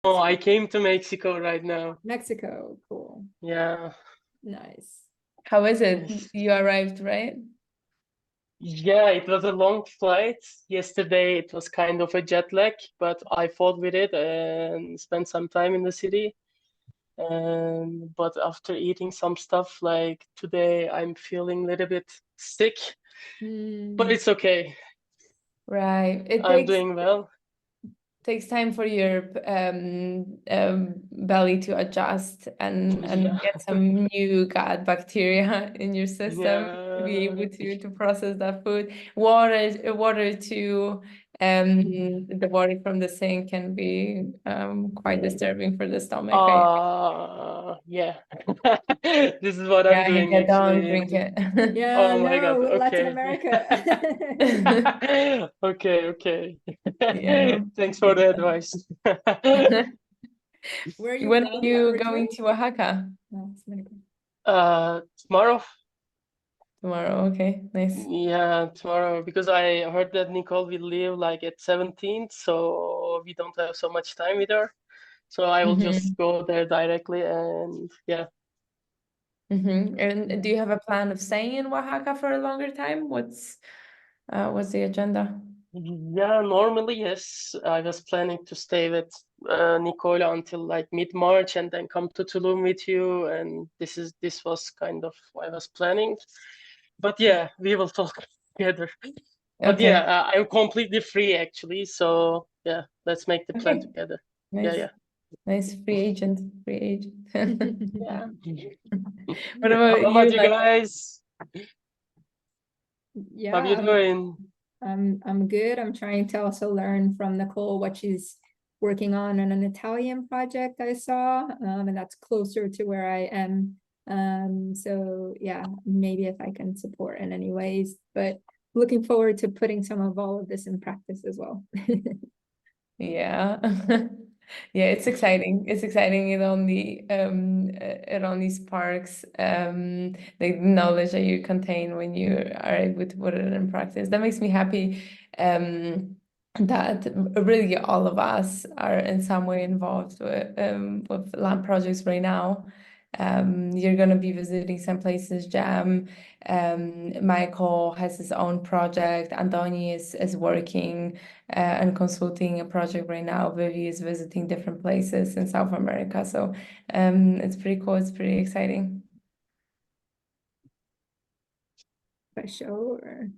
Oh, I came to Mexico right now. Mexico, cool. Yeah. Nice. How is it? Nice. You arrived, right? Yeah, it was a long flight. Yesterday it was kind of a jet lag, but I fought with it and spent some time in the city. But after eating some stuff like today, I'm feeling a little bit sick, but it's okay. Right. It I'm doing well. takes time for your belly to adjust and Yeah. get some new gut bacteria in your system to be Yeah. able to process that food. Water too. The water from the sink can be quite disturbing for the stomach. Yeah. This is what I'm doing Yeah, don't actually. drink it. Yeah, Oh my God. no, Latin Okay. America. Okay. Yeah. Thanks for the advice. Where are you When are from you going originally? to Oaxaca? No, it's Mexico. Tomorrow? Tomorrow. Okay, nice. Yeah, tomorrow because I heard that Nicole will leave like at 17th, so we don't have so much time with her. So I will Mm-hmm. just go there directly and yeah. Mm-hmm. And do you have a plan of staying in Oaxaca for a longer time? What's the agenda? Yeah, normally, yes. I was planning to stay with Nicola until like mid-March and then come to Tulum with you. And this was kind of what I was planning. But yeah, we will talk together. But yeah, Okay. I'm completely free actually. So yeah, let's make the plan Okay. together. Yeah, Nice. yeah. Nice. Free agent. Free agent. Yeah. What How about about you? you Like, guys? How you Yeah, doing? I'm good. I'm trying to also learn from Nicole what she's working on an Italian project I saw, and that's closer to where I am. So yeah, maybe if I can support in any ways, but looking forward to putting some of all of this in practice as well. yeah. Yeah, it's exciting. It's exciting. It only sparks the knowledge that you contain when you are able to put it in practice. That makes me happy. That really all of us are in some way involved with land projects right now. You're gonna be visiting some places, Jam. Michael has his own project. Andoni is working and consulting a project right now. Vivi is visiting different places in South America. So it's pretty cool. It's pretty exciting. For sure.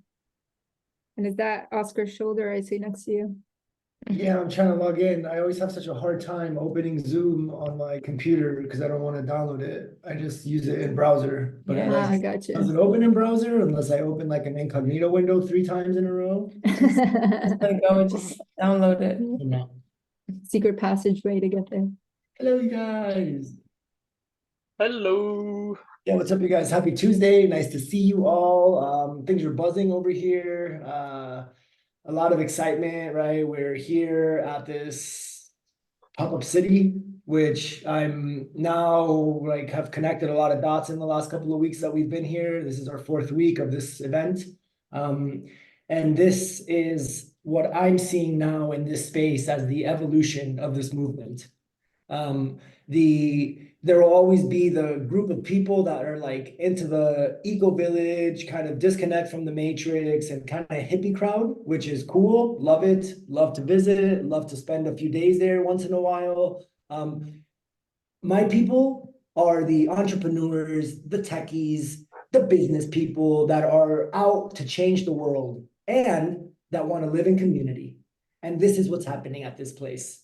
And is that Oscar's shoulder I see next to you? Yeah, I'm trying to log in. I always have such a hard time opening Zoom on my computer because I don't want to download it. I just use it in browser, but it Yeah. I like gotcha. doesn't open in browser unless I open like an incognito window 3 times in a row. Let it go. Just download it. No. Secret passageway to get there. Hello, you guys. Hello. Yeah, what's up, you guys? Happy Tuesday. Nice to see you all. Things are buzzing over here. A lot of excitement, right? We're here at this pop-up city, which I'm now like have connected a lot of dots in the last couple of weeks that we've been here. This is our 4th week of this event. And this is what I'm seeing now in this space as the evolution of this movement. There will always be the group of people that are like into the eco village, kind of disconnect from the matrix and kind of hippie crowd, which is cool. Love it. Love to visit. Love to spend a few days there once in a while. My people are the entrepreneurs, the techies, the business people that are out to change the world and that want to live in community. And this is what's happening at this place.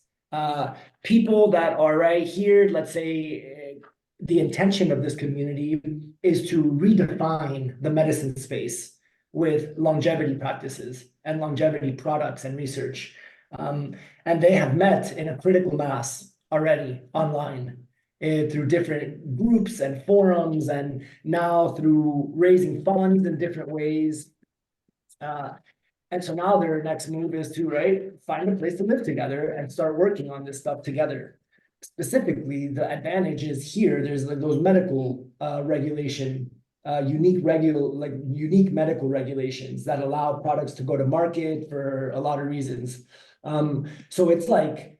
People that are right here, let's say the intention of this community is to redefine the medicine space with longevity practices and longevity products and research. And they have met in a critical mass already online through different groups and forums, and now through raising funds in different ways. And so now their next move is to, right, find a place to live together and start working on this stuff together. Specifically, the advantage is here, there's like those medical regulation, unique medical regulations that allow products to go to market for a lot of reasons. So it's like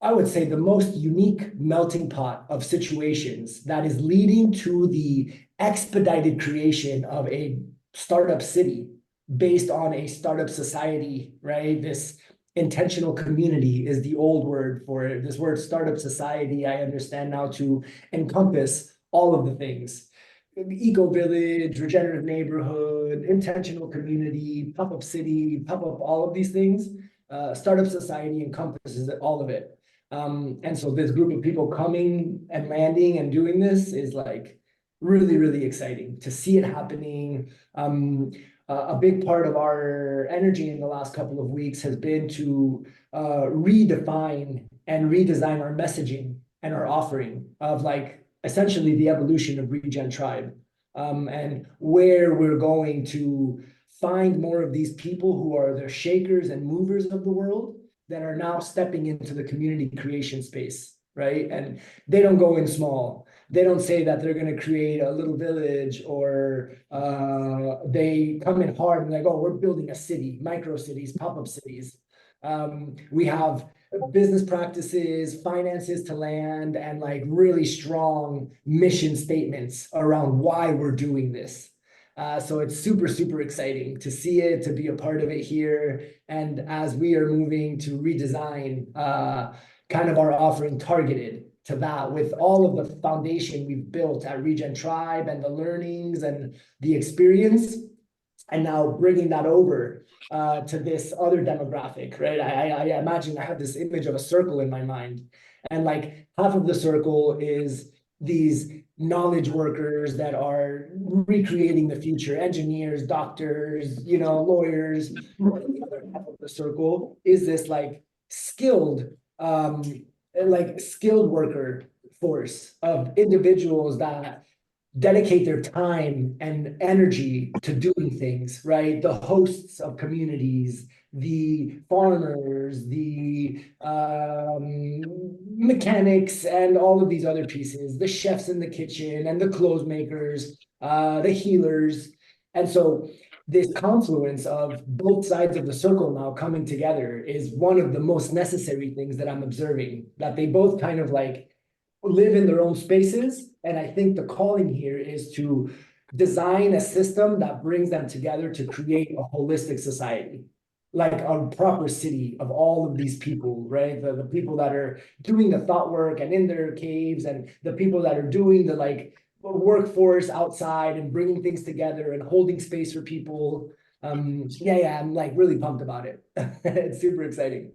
I would say, the most unique melting pot of situations that is leading to the expedited creation of a startup city based on a startup society, right? This intentional community is the old word for it. This word startup society, I understand now to encompass all of the things. Eco village, regenerative neighborhood, intentional community, pop-up city, pop-up, all of these things. Startup society encompasses all of it. And so this group of people coming and landing and doing this is like really, really exciting to see it happening. A big part of our energy in the last couple of weeks has been to redefine and redesign our messaging and our offering of like essentially the evolution of Regen Tribe, and where we're going to find more of these people who are the shakers and movers of the world that are now stepping into the community creation space, right? And they don't go in small. They don't say that they're going to create a little village, or they come in hard and like, oh, we're building a city, micro cities, pop-up cities. We have business practices, finances to land, and like really strong mission statements around why we're doing this. So it's super, super exciting to see it, to be a part of it here. And as we are moving to redesign kind of our offering targeted to that, with all of the foundation we've built at Regen Tribe and the learnings and the experience, and now bringing that over to this other demographic, right? I imagine I have this image of a circle in my mind, and like half of the circle is these knowledge workers that are recreating the future, engineers, doctors, you know, lawyers. And the other half of the circle is this like skilled worker force of individuals that dedicate their time and energy to doing things, right? The hosts of communities, the farmers, the mechanics, and all of these other pieces, the chefs in the kitchen and the clothes makers, the healers. And so this confluence of both sides of the circle now coming together is one of the most necessary things that I'm observing, that they both kind of like live in their own spaces. And I think the calling here is to design a system that brings them together to create a holistic society, like a proper city of all of these people, right? The people that are doing the thought work and in their caves, and the people that are doing the like workforce outside and bringing things together and holding space for people. Yeah, I'm like really pumped about it. It's super exciting.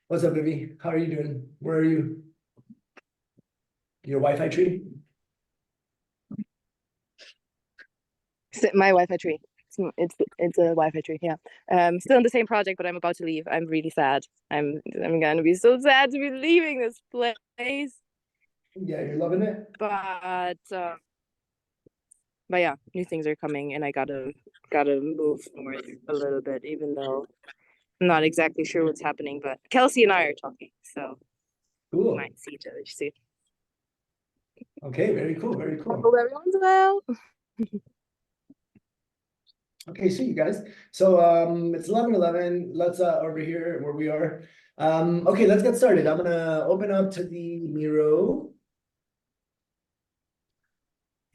What's up, Vivi? How are you doing? Where are you? Your Wi-Fi tree? My Wi-Fi tree. It's a Wi-Fi tree. Yeah. Still in the same project, but I'm about to leave. I'm really sad. I'm gonna be so sad to be leaving this place. Yeah, you're loving it. But yeah, new things are coming, and I gotta move north a little bit, even though I'm not exactly sure what's happening. But Kelsey and I are talking, so we Cool. might see each other soon. Okay, very cool, very I cool. hope everyone's well. Okay, so you guys. So it's 11:11. Let's over here where we are. Okay, let's get started. I'm gonna open up to the Miro.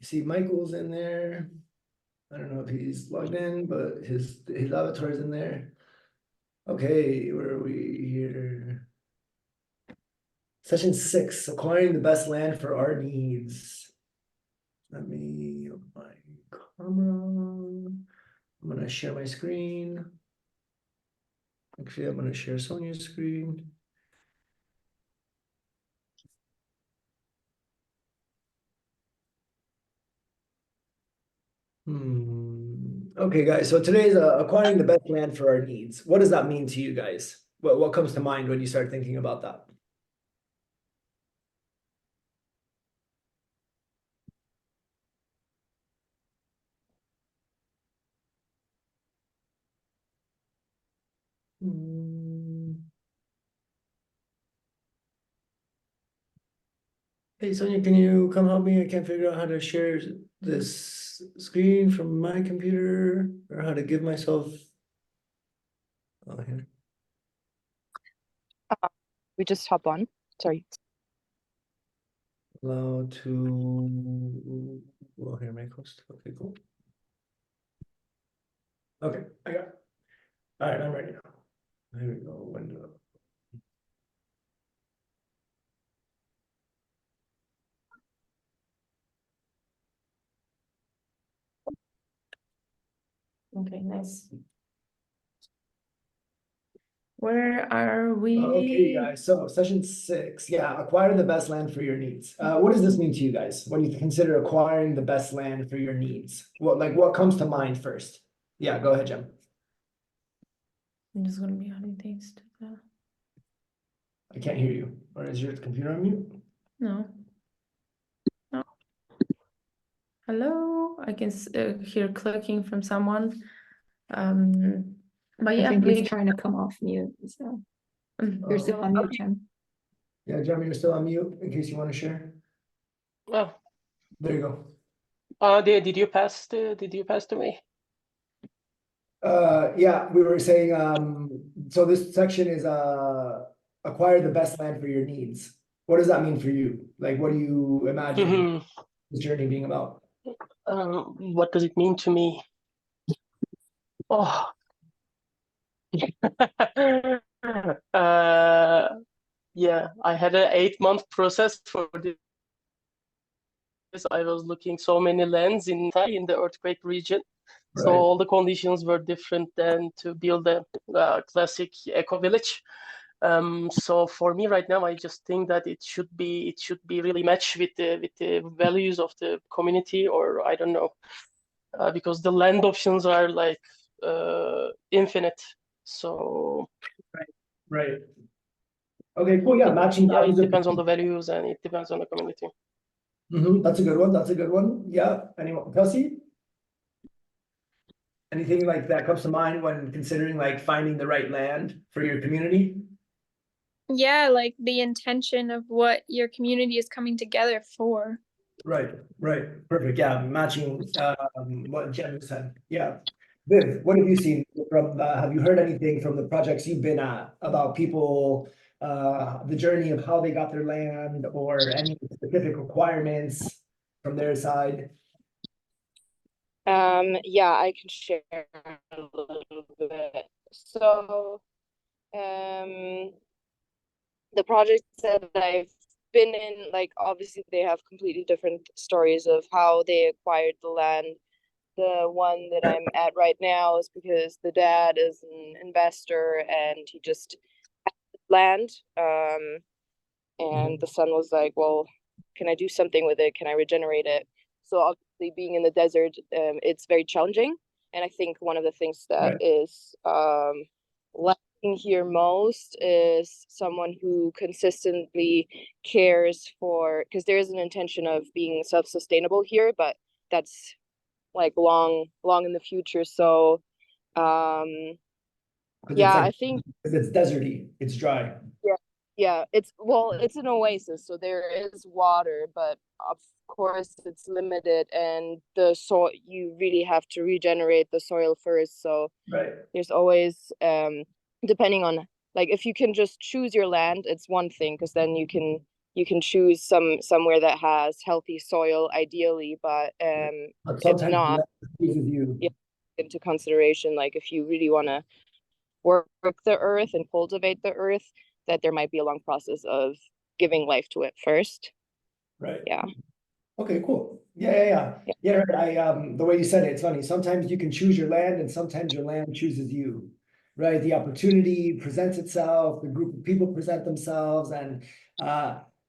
You see Michael's in there. I don't know if he's logged in, but his avatar is in there. Okay, where are we here? Session 6, acquiring the best land for our needs. Let me open my camera. I'm gonna share my screen. Actually, I'm gonna share Sonia's screen. Okay, guys. So today's acquiring the best land for our needs. What does that mean to you guys? What comes to mind when you start thinking about that? Hey, Sonia, can you come help me? I can't figure out how to share this screen from my computer, or how to give myself. Oh, here. We just hop on. Sorry. Allow to, well, here, make host. Okay, cool. Okay, I got it. All right, I'm ready now. There we go, window. Okay, nice. Where are we? Okay, guys, so session 6, yeah, acquire the best land for your needs. What does this mean to you guys when you consider acquiring the best land for your needs? What comes to mind first? Yeah, go ahead, Jem. I'm just gonna be adding things to the. I can't hear you. Or is your computer on mute? No. No. Hello, I can hear clicking from someone. But I yeah, think please. he's trying to come off mute, so Mm. you're still on mute, Jem. Yeah, Jem, you're still on mute in case you want to share. Oh, There you go. did you pass to me? Yeah, we were saying, so this section is acquire the best land for your needs. What does that mean for you? Like, what do you imagine this journey being about? What does it mean to me? Oh, yeah, I had an 8-month process for this. I was looking so many lands in the earthquake region. So Right. all the conditions were different than to build a classic eco village. So for me right now, I just think that it should be really matched with the values of the community, or I don't know, because the land options are like infinite. So Right. Okay, cool. Yeah, matching yeah, it values of depends on the values and it depends on the community. That's a good one. That's a good one. Yeah. Anyone, Kelsey? Anything like that comes to mind when considering like finding the right land for your community? Yeah, like the intention of what your community is coming together for. Right, right. Perfect. Yeah, matching what Jen said. Yeah. Viv, what have you seen from have you heard anything from the projects you've been at about people, the journey of how they got their land or any specific requirements from their side? Yeah, I can share a little bit. So, the projects that I've been in, like obviously they have completely different stories of how they acquired the land. The one that I'm at right now is because the dad is an investor and he just had land. And the son was like, well, can I do something with it? Can I regenerate it? So obviously being in the desert, it's very challenging. And I think one of the things that is lacking here most is someone who consistently cares for, because there is an intention of being self-sustainable here, but that's like long in the future. So yeah, I think it's deserty, it's dry. yeah, it's an oasis, so there is water, but of course it's limited, and the soil, you really have to regenerate the soil first. So there's always depending on, like, if you can just choose your land, it's one thing, because then you can choose somewhere that has healthy soil ideally, but if not, yeah, into consideration, like if you really want to work the earth and cultivate the earth, that there might be a long process of giving life to it first. Right. Yeah. Okay, cool. Yeah. Right. The way you said it, it's funny. Sometimes you can choose your land and sometimes your land chooses you, right? The opportunity presents itself, the group of people present themselves, and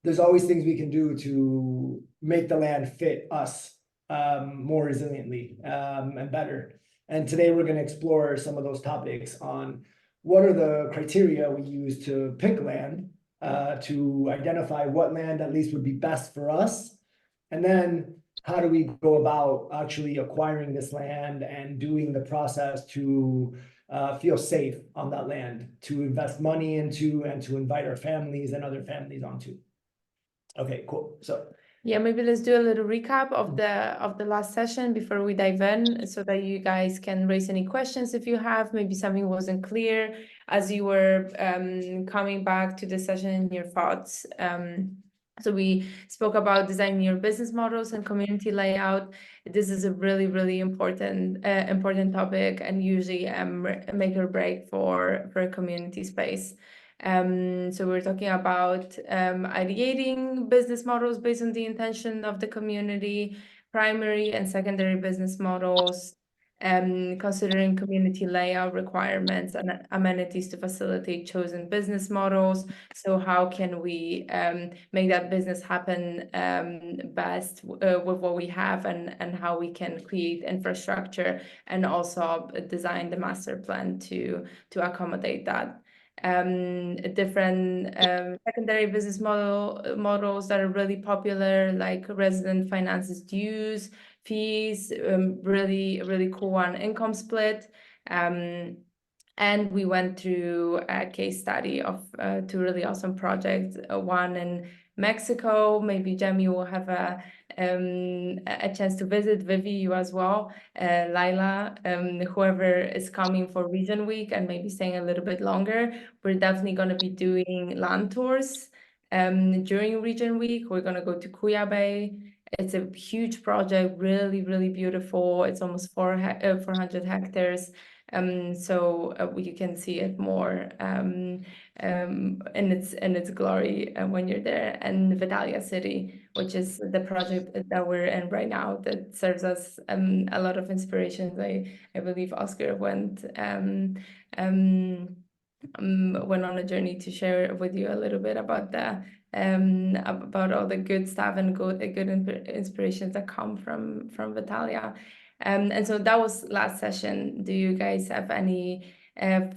there's always things we can do to make the land fit us more resiliently and better. And today we're going to explore some of those topics on what are the criteria we use to pick land, to identify what land at least would be best for us. And then how do we go about actually acquiring this land and doing the process to feel safe on that land, to invest money into, and to invite our families and other families onto. Okay, cool. So Yeah, maybe let's do a little recap of the last session before we dive in, so that you guys can raise any questions if you have. Maybe something wasn't clear as you were coming back to the session in your thoughts. So we spoke about designing your business models and community layout. This is a really, really important topic, and usually make or break for a community space. So we're talking about ideating business models based on the intention of the community, primary and secondary business models, considering community layout requirements and amenities to facilitate chosen business models. So how can we make that business happen best with what we have, and how we can create infrastructure and also design the master plan to accommodate that. Different secondary business models that are really popular, like resident finances dues, fees, really cool one, income split. And we went through a case study of two really awesome projects, one in Mexico. Maybe Jamie will have a chance to visit, Vivi, you as well, Laila, whoever is coming for Regen Week and maybe staying a little bit longer. We're definitely going to be doing land tours during Regen Week. We're going to go to Kuya Bay. It's a huge project, really, really beautiful. It's almost 400 hectares. So you can see it more in its glory when you're there. And Vidalia City, which is the project that we're in right now, that serves us a lot of inspiration. I believe Oscar went on a journey to share with you a little bit about about all the good stuff and good inspirations that come from Vitalia. And so that was last session. Do you guys have any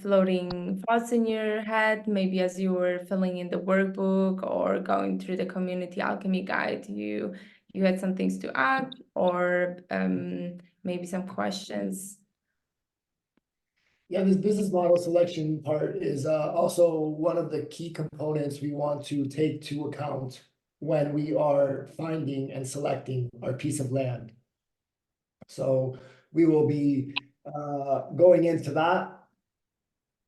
floating thoughts in your head, maybe as you were filling in the workbook or going through the Community Alchemy guide? You had some things to add, or maybe some questions? Yeah, this business model selection part is also one of the key components we want to take to account when we are finding and selecting our piece of land. So we will be going into that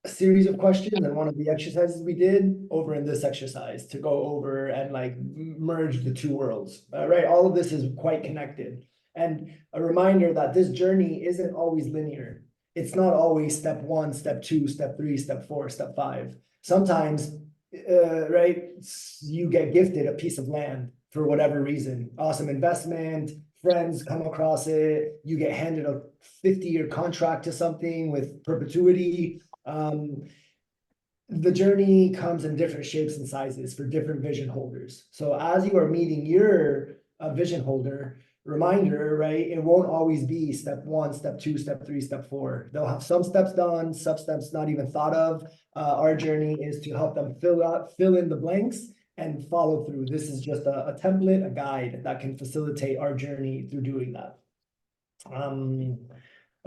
series of questions, and one of the exercises we did over in this exercise to go over and like merge the two worlds, right? All of this is quite connected. And a reminder that this journey isn't always linear. It's not always step 1, step 2, step 3, step 4, step 5. Sometimes, right, you get gifted a piece of land for whatever reason, awesome investment, friends come across it, you get handed a 50-year contract to something with perpetuity. The journey comes in different shapes and sizes for different vision holders. So as you are meeting your vision holder, reminder, right, it won't always be step 1, step 2, step 3, step 4. They'll have some steps done, some steps not even thought of. Our journey is to help them fill in the blanks and follow through. This is just a template, a guide that can facilitate our journey through doing that.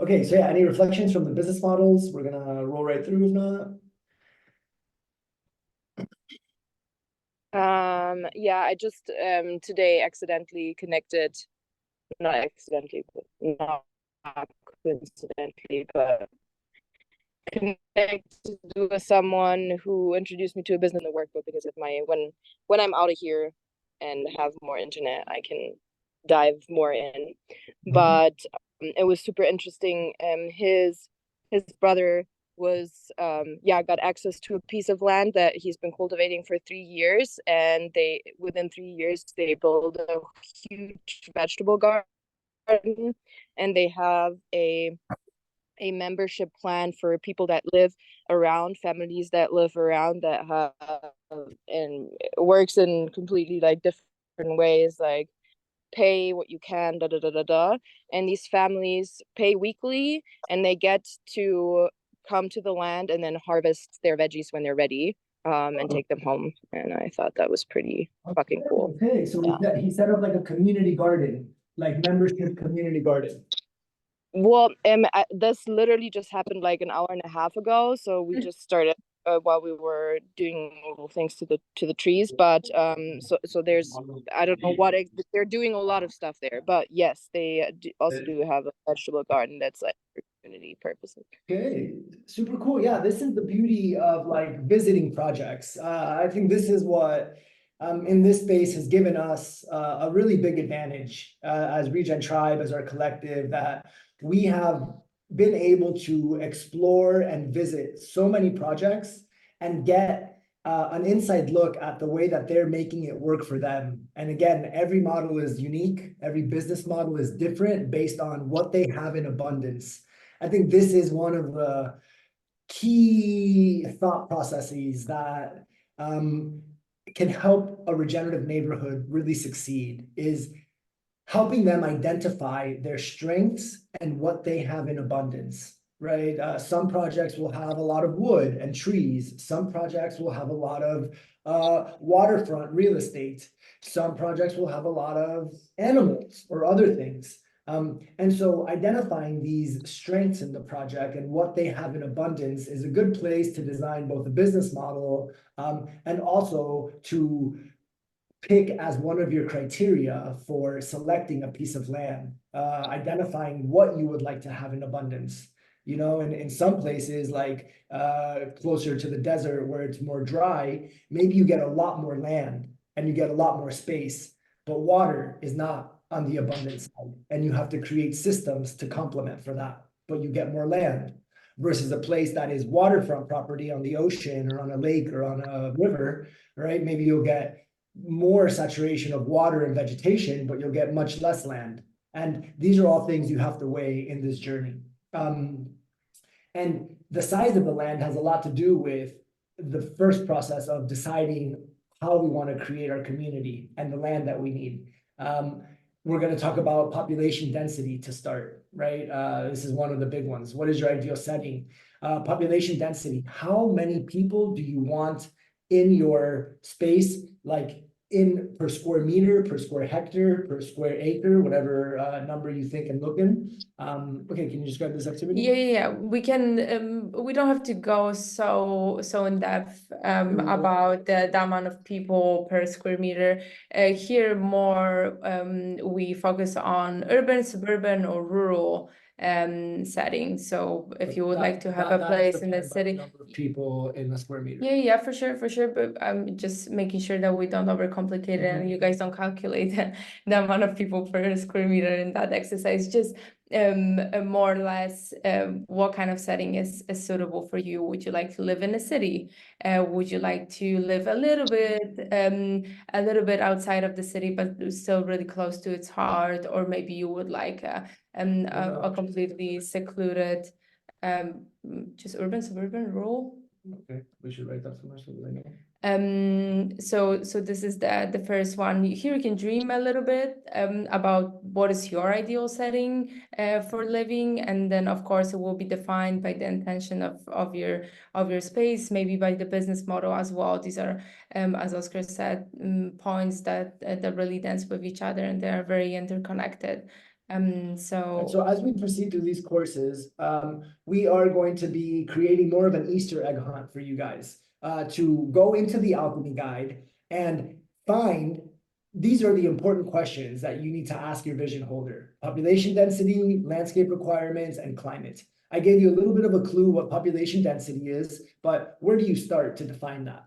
Okay, so yeah, any reflections from the business models? We're gonna roll right through if not. Yeah, I just today accidentally connected, not coincidentally, but connected with someone who introduced me to a business in the workbook, because of my when I'm out of here and have more internet, I can dive more in. But it was super interesting. His brother was got access to a piece of land that he's been cultivating for 3 years, and within 3 years they build a huge vegetable garden, and they have a membership plan for people that live around, families that live around, that have, and it works in completely like different ways, like pay what you can, and these families pay weekly, and they get to come to the land and then harvest their veggies when they're ready, and take them home. And I thought that was pretty fucking cool. Okay, so he set up like a community garden, like membership community garden. Well, this literally just happened like an hour and a half ago, so we just started while we were doing little things to the trees, but so there's, I don't know what they're doing, a lot of stuff there, but yes, they also do have a vegetable garden that's like for community purposes. Okay, super cool. Yeah, this is the beauty of like visiting projects. I think this is what in this space has given us a really big advantage as Regen Tribe, as our collective, that we have been able to explore and visit so many projects and get an inside look at the way that they're making it work for them. And again, every model is unique. Every business model is different based on what they have in abundance. I think this is one of the key thought processes that can help a regenerative neighborhood really succeed, is helping them identify their strengths and what they have in abundance, right? Some projects will have a lot of wood and trees. Some projects will have a lot of waterfront real estate. Some projects will have a lot of animals or other things. And so identifying these strengths in the project and what they have in abundance is a good place to design both a business model and also to pick as one of your criteria for selecting a piece of land, identifying what you would like to have in abundance. You know, and in some places like closer to the desert where it's more dry, maybe you get a lot more land and you get a lot more space, but water is not on the abundant side, and you have to create systems to complement for that, but you get more land. Versus a place that is waterfront property on the ocean or on a lake or on a river, right? Maybe you'll get more saturation of water and vegetation, but you'll get much less land. And these are all things you have to weigh in this journey. And the size of the land has a lot to do with the first process of deciding how we want to create our community and the land that we need. We're going to talk about population density to start, right? This is one of the big ones. What is your ideal setting? Population density. How many people do you want in your space, like in per square meter, per square hectare, per square acre, whatever number you think and look in. Okay, can you describe this activity? Yeah. We can. We don't have to go so in depth about the amount of people per square meter. Here more we focus on urban, suburban, or rural settings. So if you would like to have a place in the city, number of people in a square meter. Yeah, for sure. But I'm just making sure that we don't overcomplicate it and you guys don't calculate the amount of people per square meter in that exercise. Just more or less what kind of setting is suitable for you. Would you like to live in a city? Would you like to live a little bit outside of the city, but still really close to its heart? Or maybe you would like a completely secluded, just urban, suburban, rural. Okay, we should write that somewhere so that I know. So this is the first one. Here you can dream a little bit about what is your ideal setting for living, and then of course it will be defined by the intention of your space, maybe by the business model as well. These are as Oscar said, points that really dance with each other, and they are very interconnected. So as we proceed through these courses, we are going to be creating more of an Easter egg hunt for you guys to go into the Alchemy Guide and find these are the important questions that you need to ask your vision holder: population density, landscape requirements, and climate. I gave you a little bit of a clue what population density is, but where do you start to define that?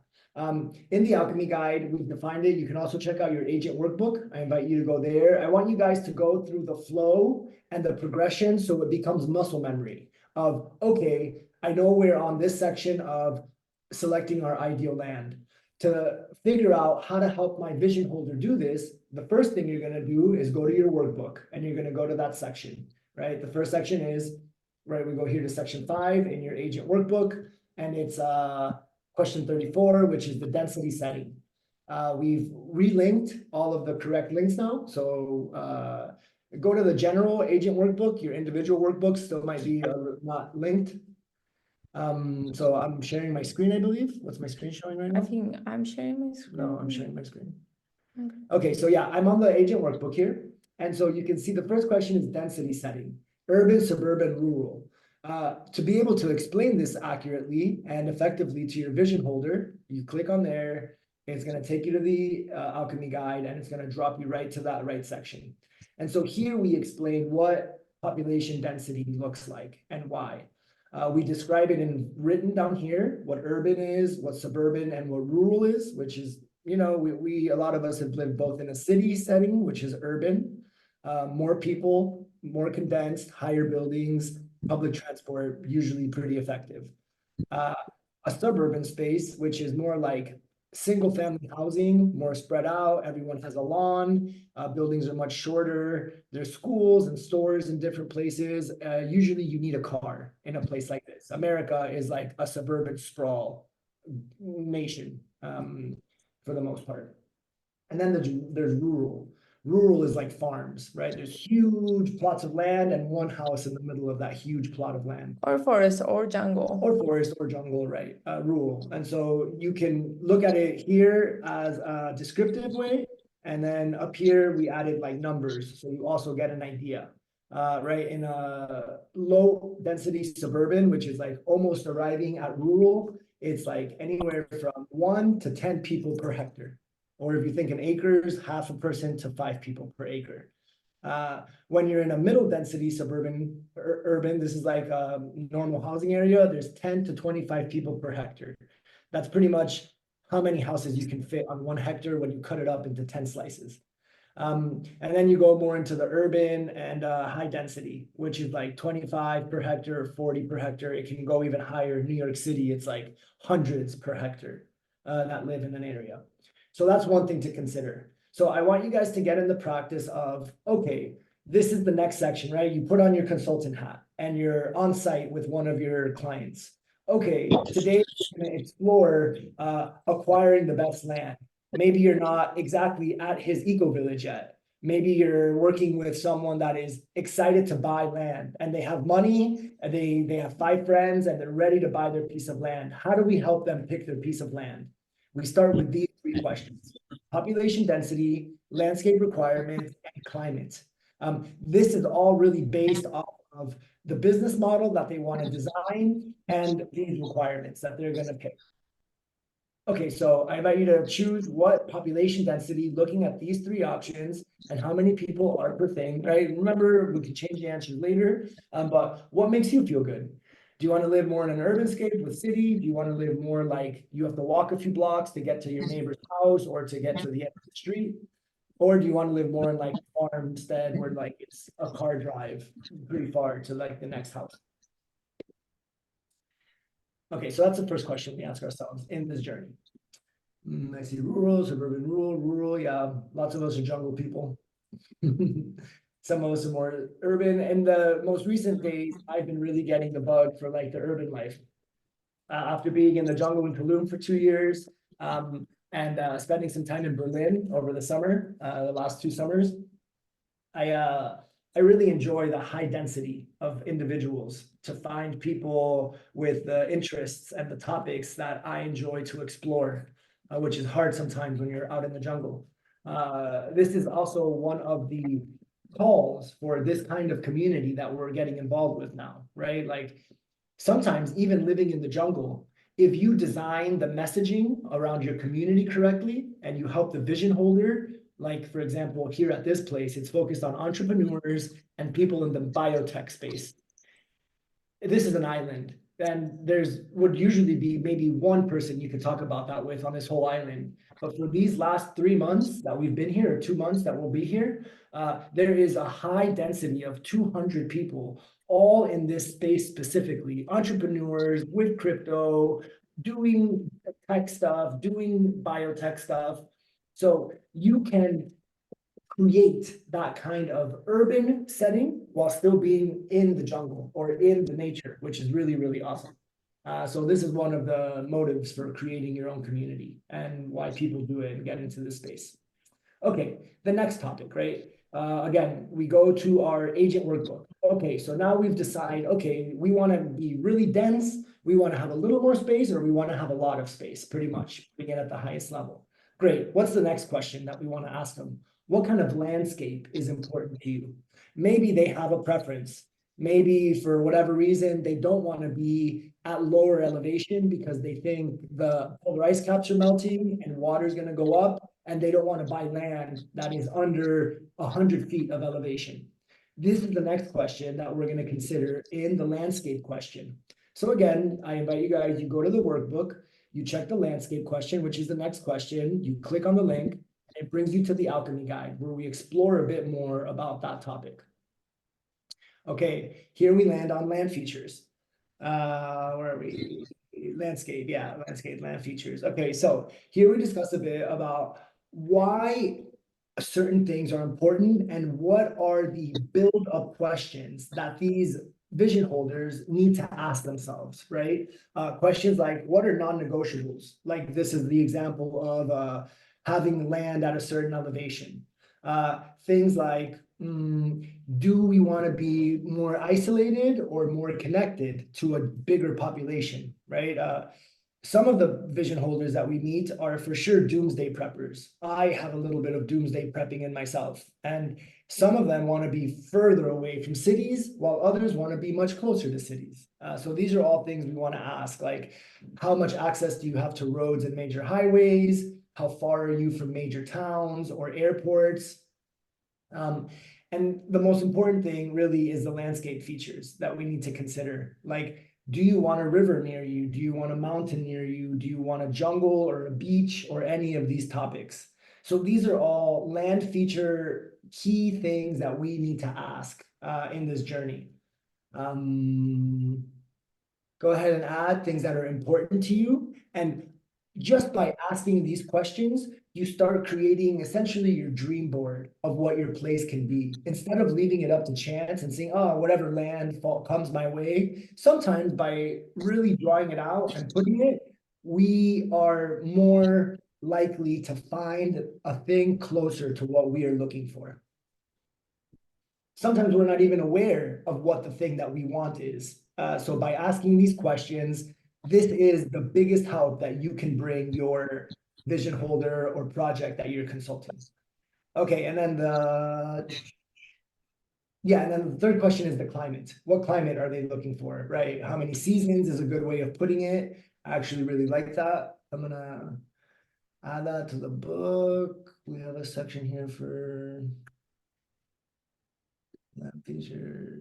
In the Alchemy Guide, we've defined it. You can also check out your agent workbook. I invite you to go there. I want you guys to go through the flow and the progression so it becomes muscle memory of, okay, I know we're on this section of selecting our ideal land. To figure out how to help my vision holder do this, the first thing you're going to do is go to your workbook and you're going to go to that section, right? The first section is, right, we go here to section 5 in your agent workbook, and it's question 34, which is the density setting. We've relinked all of the correct links now. So go to the general agent workbook. Your individual workbook still might be not linked. So I'm sharing my screen, I believe. What's my screen showing right now? I think I'm sharing my screen. No, I'm sharing my screen. Okay, so yeah, I'm on the agent workbook here. And so you can see the first question is density setting: urban, suburban, rural. To be able to explain this accurately and effectively to your vision holder, you click on there, it's going to take you to the alchemy guide, and it's going to drop you right to that right section. And so here we explain what population density looks like and why. We describe it in written down here, what urban is, what suburban, and what rural is, which is, you know, a lot of us have lived both in a city setting, which is urban, more people, more condensed, higher buildings, public transport, usually pretty effective. A suburban space, which is more like single family housing, more spread out, everyone has a lawn, buildings are much shorter, there's schools and stores in different places. Usually you need a car in a place like this. America is like a suburban sprawl nation, for the most part. And then there's rural. Rural is like farms, right? There's huge plots of land and one house in the middle of that huge plot of land. Or forest or jungle. Or forest or jungle, right? Rural. And so you can look at it here as a descriptive way. And then up here, we added like numbers. So you also get an idea, right? In a low density suburban, which is like almost arriving at rural, it's like anywhere from 1 to 10 people per hectare. Or if you think in acres, half a person to 5 people per acre. When you're in a middle density suburban urban, this is like a normal housing area, there's 10 to 25 people per hectare. That's pretty much how many houses you can fit on 1 hectare when you cut it up into 10 slices. And then you go more into the urban and high density, which is like 25 per hectare, 40 per hectare. It can go even higher. New York City, it's like hundreds per hectare that live in an area. So that's one thing to consider. So I want you guys to get in the practice of, okay, this is the next section, right? You put on your consultant hat and you're on site with one of your clients. Okay, today we're going to explore acquiring the best land. Maybe you're not exactly at his eco-village yet. Maybe you're working with someone that is excited to buy land and they have money and they have 5 friends and they're ready to buy their piece of land. How do we help them pick their piece of land? We start with these 3 questions: population density, landscape requirements, and climate. This is all really based off of the business model that they want to design and these requirements that they're going to pick. Okay, so I invite you to choose what population density, looking at these 3 options and how many people are per thing, right? Remember, we can change the answers later, but what makes you feel good? Do you want to live more in an urban scape with city? Do you want to live more like you have to walk a few blocks to get to your neighbor's house or to get to the end of the street? Or do you want to live more in like farm instead, where like it's a car drive pretty far to like the next house? Okay, so that's the first question we ask ourselves in this journey. I see rural, suburban, rural. Yeah, lots of us are jungle people. Some of us are more urban. In the most recent days, I've been really getting the bug for like the urban life. After being in the jungle in Tulum for 2 years and spending some time in Berlin over the summer, the last 2 summers, I really enjoy the high density of individuals, to find people with the interests and the topics that I enjoy to explore, which is hard sometimes when you're out in the jungle. This is also one of the calls for this kind of community that we're getting involved with now, right? Like sometimes even living in the jungle, if you design the messaging around your community correctly and you help the vision holder, like for example, here at this place, it's focused on entrepreneurs and people in the biotech space. This is an island, and there's would usually be maybe 1 person you could talk about that with on this whole island. But for these last 3 months that we've been here, or 2 months that we'll be here, there is a high density of 200 people, all in this space specifically, entrepreneurs with crypto, doing tech stuff, doing biotech stuff. So you can create that kind of urban setting while still being in the jungle or in the nature, which is really, really awesome. So this is one of the motives for creating your own community and why people do it and get into this space. Okay, the next topic, right? Again, we go to our agent workbook. Okay, so now we've decided, okay, we want to be really dense, we want to have a little more space, or we want to have a lot of space, pretty much, begin at the highest level. Great, what's the next question that we want to ask them? What kind of landscape is important to you? Maybe they have a preference. Maybe for whatever reason, they don't want to be at lower elevation because they think the polar ice caps are melting and water is going to go up, and they don't want to buy land that is under 100 feet of elevation. This is the next question that we're going to consider in the landscape question. So again, I invite you guys, you go to the workbook, you check the landscape question, which is the next question, you click on the link, and it brings you to the alchemy guide where we explore a bit more about that topic. Okay, here we land on land features. Where are we? Landscape, yeah, landscape, land features. Okay, so here we discuss a bit about why certain things are important and what are the build-up questions that these vision holders need to ask themselves, right? Questions like, what are non-negotiables? Like this is the example of having land at a certain elevation. Things like, do we want to be more isolated or more connected to a bigger population, right? Some of the vision holders that we meet are for sure doomsday preppers. I have a little bit of doomsday prepping in myself. And some of them want to be further away from cities, while others want to be much closer to cities. So these are all things we want to ask, like how much access do you have to roads and major highways? How far are you from major towns or airports? And the most important thing really is the landscape features that we need to consider. Like, do you want a river near you? Do you want a mountain near you? Do you want a jungle or a beach or any of these topics? So these are all land feature key things that we need to ask in this journey. Go ahead and add things that are important to you. And just by asking these questions, you start creating essentially your dream board of what your place can be. Instead of leaving it up to chance and saying, oh, whatever landfall comes my way, sometimes by really drawing it out and putting it, we are more likely to find a thing closer to what we are looking for. Sometimes we're not even aware of what the thing that we want is. So by asking these questions, this is the biggest help that you can bring your vision holder or project that you're consulting. Okay, and then the third question is the climate. What climate are they looking for, right? How many seasons is a good way of putting it. I actually really like that. I'm gonna add that to the book. We have a section here for land feature,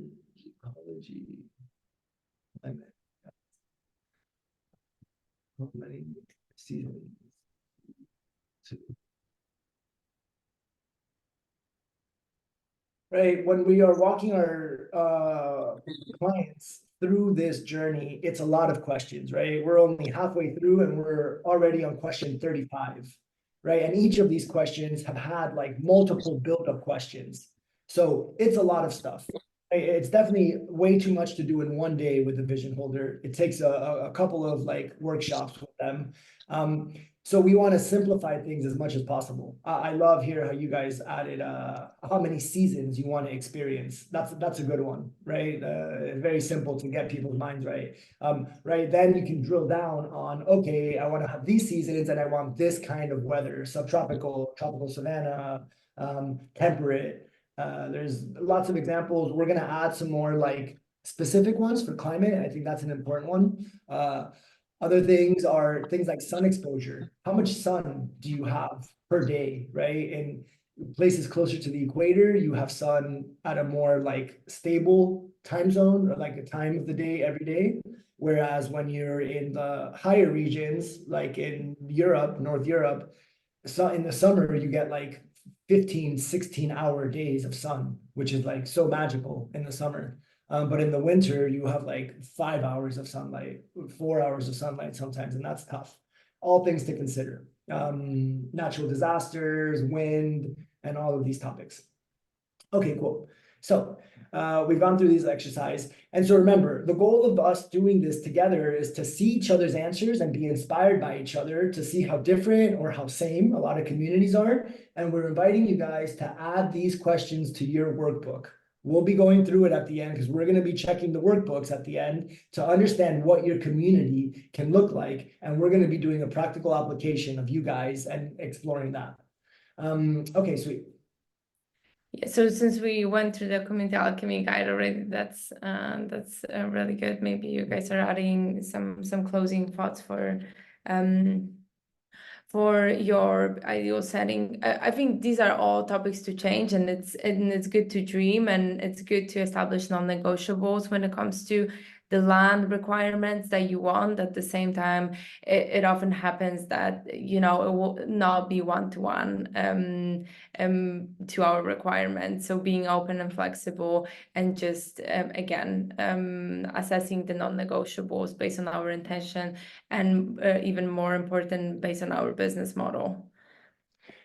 ecology, climate. How many seasons? Right, when we are walking our clients through this journey, it's a lot of questions, right? We're only halfway through and we're already on question 35, right? And each of these questions have had like multiple build-up questions. So it's a lot of stuff. It's definitely way too much to do in one day with the vision holder. It takes a couple of like workshops with them. So we want to simplify things as much as possible. I love here how you guys added how many seasons you want to experience. That's a good one, right? Very simple to get people's minds right. Right, then you can drill down on, okay, I want to have these seasons and I want this kind of weather, subtropical, tropical savanna, temperate. There's lots of examples. We're going to add some more like specific ones for climate. I think that's an important one. Other things are things like sun exposure. How much sun do you have per day, right? In places closer to the equator, you have sun at a more like stable time zone or like a time of the day every day. Whereas when you're in the higher regions, like in Europe, North Europe, so in the summer, you get like 15, 16-hour days of sun, which is like so magical in the summer. But in the winter, you have like 5 hours of sunlight, 4 hours of sunlight sometimes, and that's tough. All things to consider. Natural disasters, wind, and all of these topics. Okay, cool. So we've gone through these exercises. And so remember, the goal of us doing this together is to see each other's answers and be inspired by each other to see how different or how same a lot of communities are. And we're inviting you guys to add these questions to your workbook. We'll be going through it at the end because we're going to be checking the workbooks at the end to understand what your community can look like. And we're going to be doing a practical application of you guys and exploring that. Okay, sweet. Yeah, so since we went through the Community Alchemy guide already, that's really good. Maybe you guys are adding some closing thoughts for your ideal setting. I think these are all topics to change, and it's good to dream, and it's good to establish non-negotiables when it comes to the land requirements that you want. At the same time, it often happens that, you know, it will not be one-to-one to our requirements. So being open and flexible, and just again assessing the non-negotiables based on our intention, and even more important, based on our business model.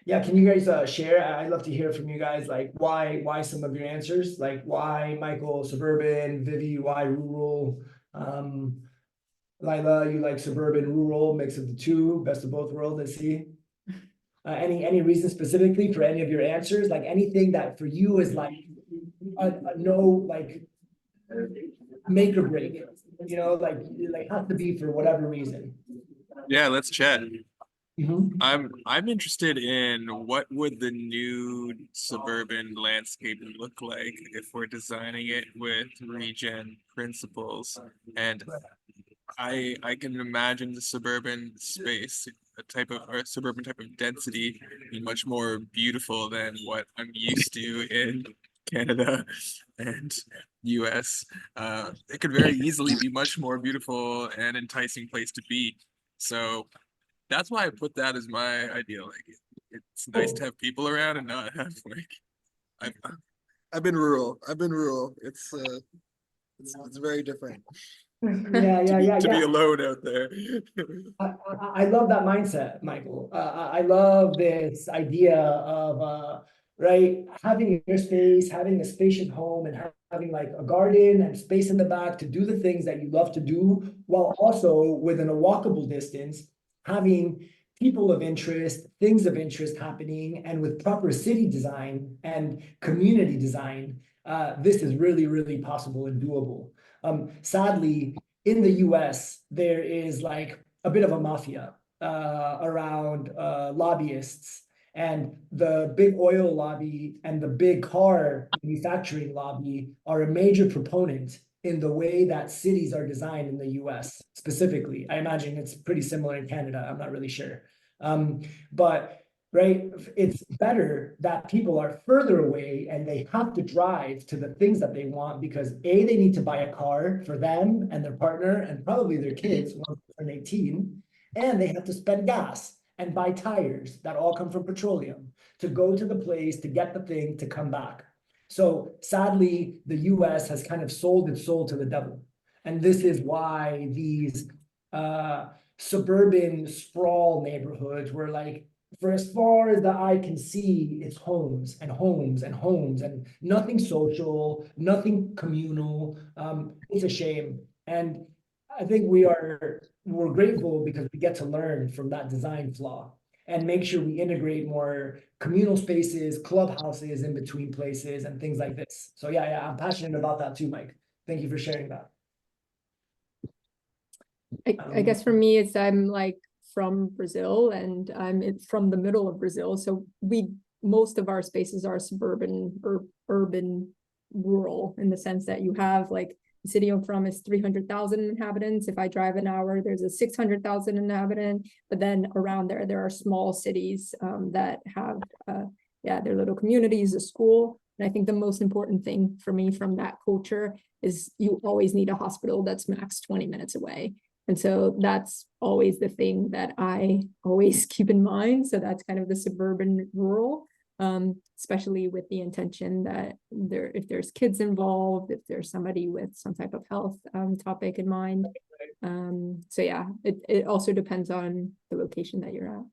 Yeah, can you guys share? I'd love to hear from you guys, like why some of your answers, like why Michael suburban, Vivi why rural, Lila you like suburban, rural, mix of the two, best of both worlds. I see. Any reason specifically for any of your answers? Like anything that for you is like a no, like make or break, you know, like has to be for whatever reason. Yeah, let's chat. Mhm. I'm interested in what would the new suburban landscape look like if we're designing it with regen principles. And I can imagine the suburban space, suburban type of density, be much more beautiful than what I'm used to in Canada and US. It could very easily be much more beautiful and enticing place to be. So that's why I put that as my ideal. Like, it's nice to have people around and not have like I've been rural. It's very different to be alone out there. I love that mindset, Michael. I love this idea of right, having your space, having a spacious home, and having like a garden and space in the back to do the things that you love to do, while also within a walkable distance, having people of interest, things of interest happening, and with proper city design and community design, this is really, really possible and doable. Sadly, in the US, there is like a bit of a mafia around lobbyists, and the big oil lobby and the big car manufacturing lobby are a major proponent in the way that cities are designed in the US specifically. I imagine it's pretty similar in Canada. I'm not really sure. But right, it's better that people are further away and they have to drive to the things that they want, because A, they need to buy a car for them and their partner and probably their kids once they're 18, and they have to spend gas and buy tires that all come from petroleum to go to the place, to get the thing, to come back. So sadly, the US has kind of sold its soul to the devil. And this is why these suburban sprawl neighborhoods were like, for as far as the eye can see, it's homes and homes and homes and nothing social, nothing communal. It's a shame. And I think we're grateful because we get to learn from that design flaw and make sure we integrate more communal spaces, clubhouses in between places and things like this. So yeah, I'm passionate about that too, Mike. Thank you for sharing that. I guess for me, it's I'm like from Brazil, and I'm from the middle of Brazil. So most of our spaces are suburban or urban rural, in the sense that you have like the city I'm from is 300,000 inhabitants. If I drive an hour, there's a 600,000 inhabitant, but then around there are small cities that have their little communities, a school. And I think the most important thing for me from that culture is you always need a hospital that's max 20 minutes away. And so that's always the thing that I always keep in mind. So that's kind of the suburban rural, especially with the intention that if there's kids involved, if there's somebody with some type of health topic in mind. So yeah, it also depends on the location that you're at.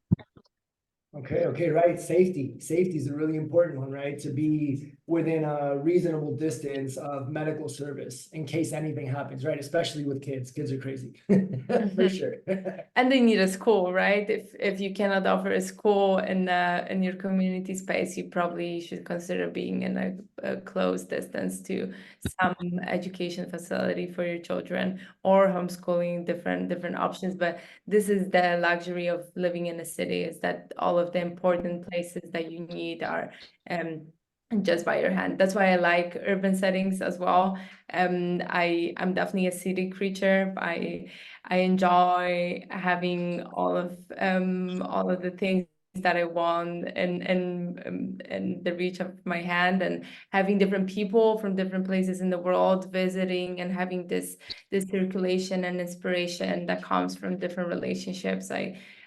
Okay, right. Safety is a really important one, right? To be within a reasonable distance of medical service in case anything happens, right? Especially with kids. Kids are crazy, for sure. And they need a school, right? If you cannot offer a school in your community space, you probably should consider being in a close distance to some education facility for your children, or homeschooling, different options. But this is the luxury of living in a city, is that all of the important places that you need are just by your hand. That's why I like urban settings as well. I'm definitely a city creature. I enjoy having all of the things that I want and the reach of my hand, and having different people from different places in the world visiting, and having this circulation and inspiration that comes from different relationships.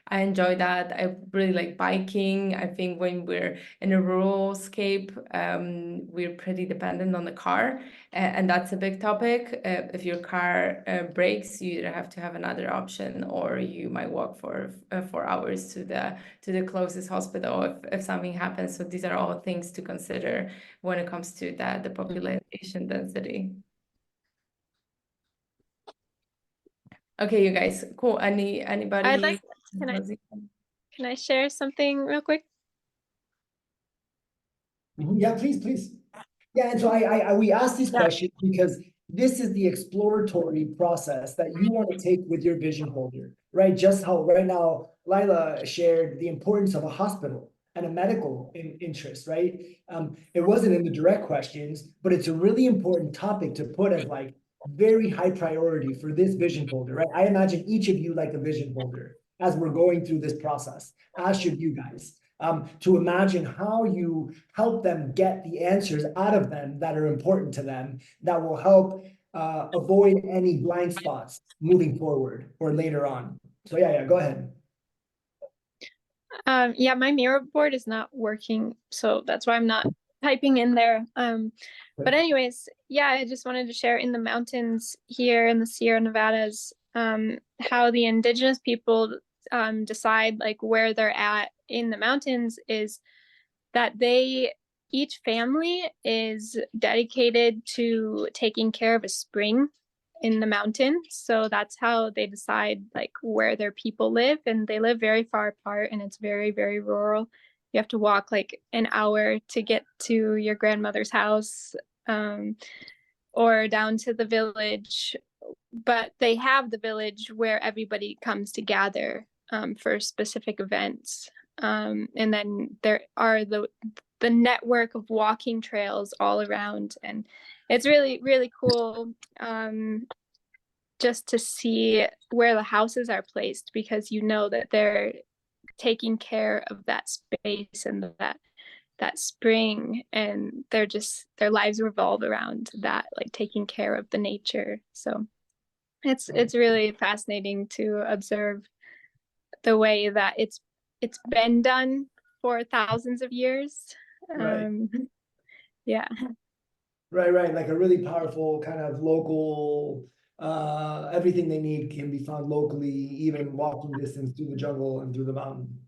I enjoy that. I really like biking. I think when we're in a rural scape, we're pretty dependent on the car, and that's a big topic. If your car breaks, you either have to have another option, or you might walk for 4 hours to the closest hospital if something happens. So these are all things to consider when it comes to the population density. Okay, you guys, cool. Anybody? I'd like, can I share something real quick? Yeah, please. Yeah, and so we asked these Yeah. questions because this is the exploratory process that you want to take with your vision holder, right? Just how right now Lila shared the importance of a hospital and a medical interest, right? It wasn't in the direct questions, but it's a really important topic to put as like very high priority for this vision holder, right? I imagine each of you like a vision holder as we're going through this process, as should you guys. To imagine how you help them get the answers out of them that are important to them, that will help avoid any blind spots moving forward or later on. So yeah, go ahead. Yeah, my mirror board is not working, so that's why I'm not typing in there. But anyways, yeah, I just wanted to share in the mountains here in the Sierra Nevadas, how the indigenous people decide like where they're at in the mountains is that each family is dedicated to taking care of a spring in the mountain. So that's how they decide like where their people live, and they live very far apart, and it's very, very rural. You have to walk like an hour to get to your grandmother's house, or down to the village. But they have the village where everybody comes to gather for specific events. And then there are the network of walking trails all around, and it's really, really cool just to see where the houses are placed, because you know that they're taking care of that space and that spring, and their lives revolve around that, like taking care of the nature. So it's really fascinating to observe the way that it's been done for thousands of years. Right. Yeah. Right. Like a really powerful kind of local, everything they need can be found locally, even walking distance through the jungle and through the mountain.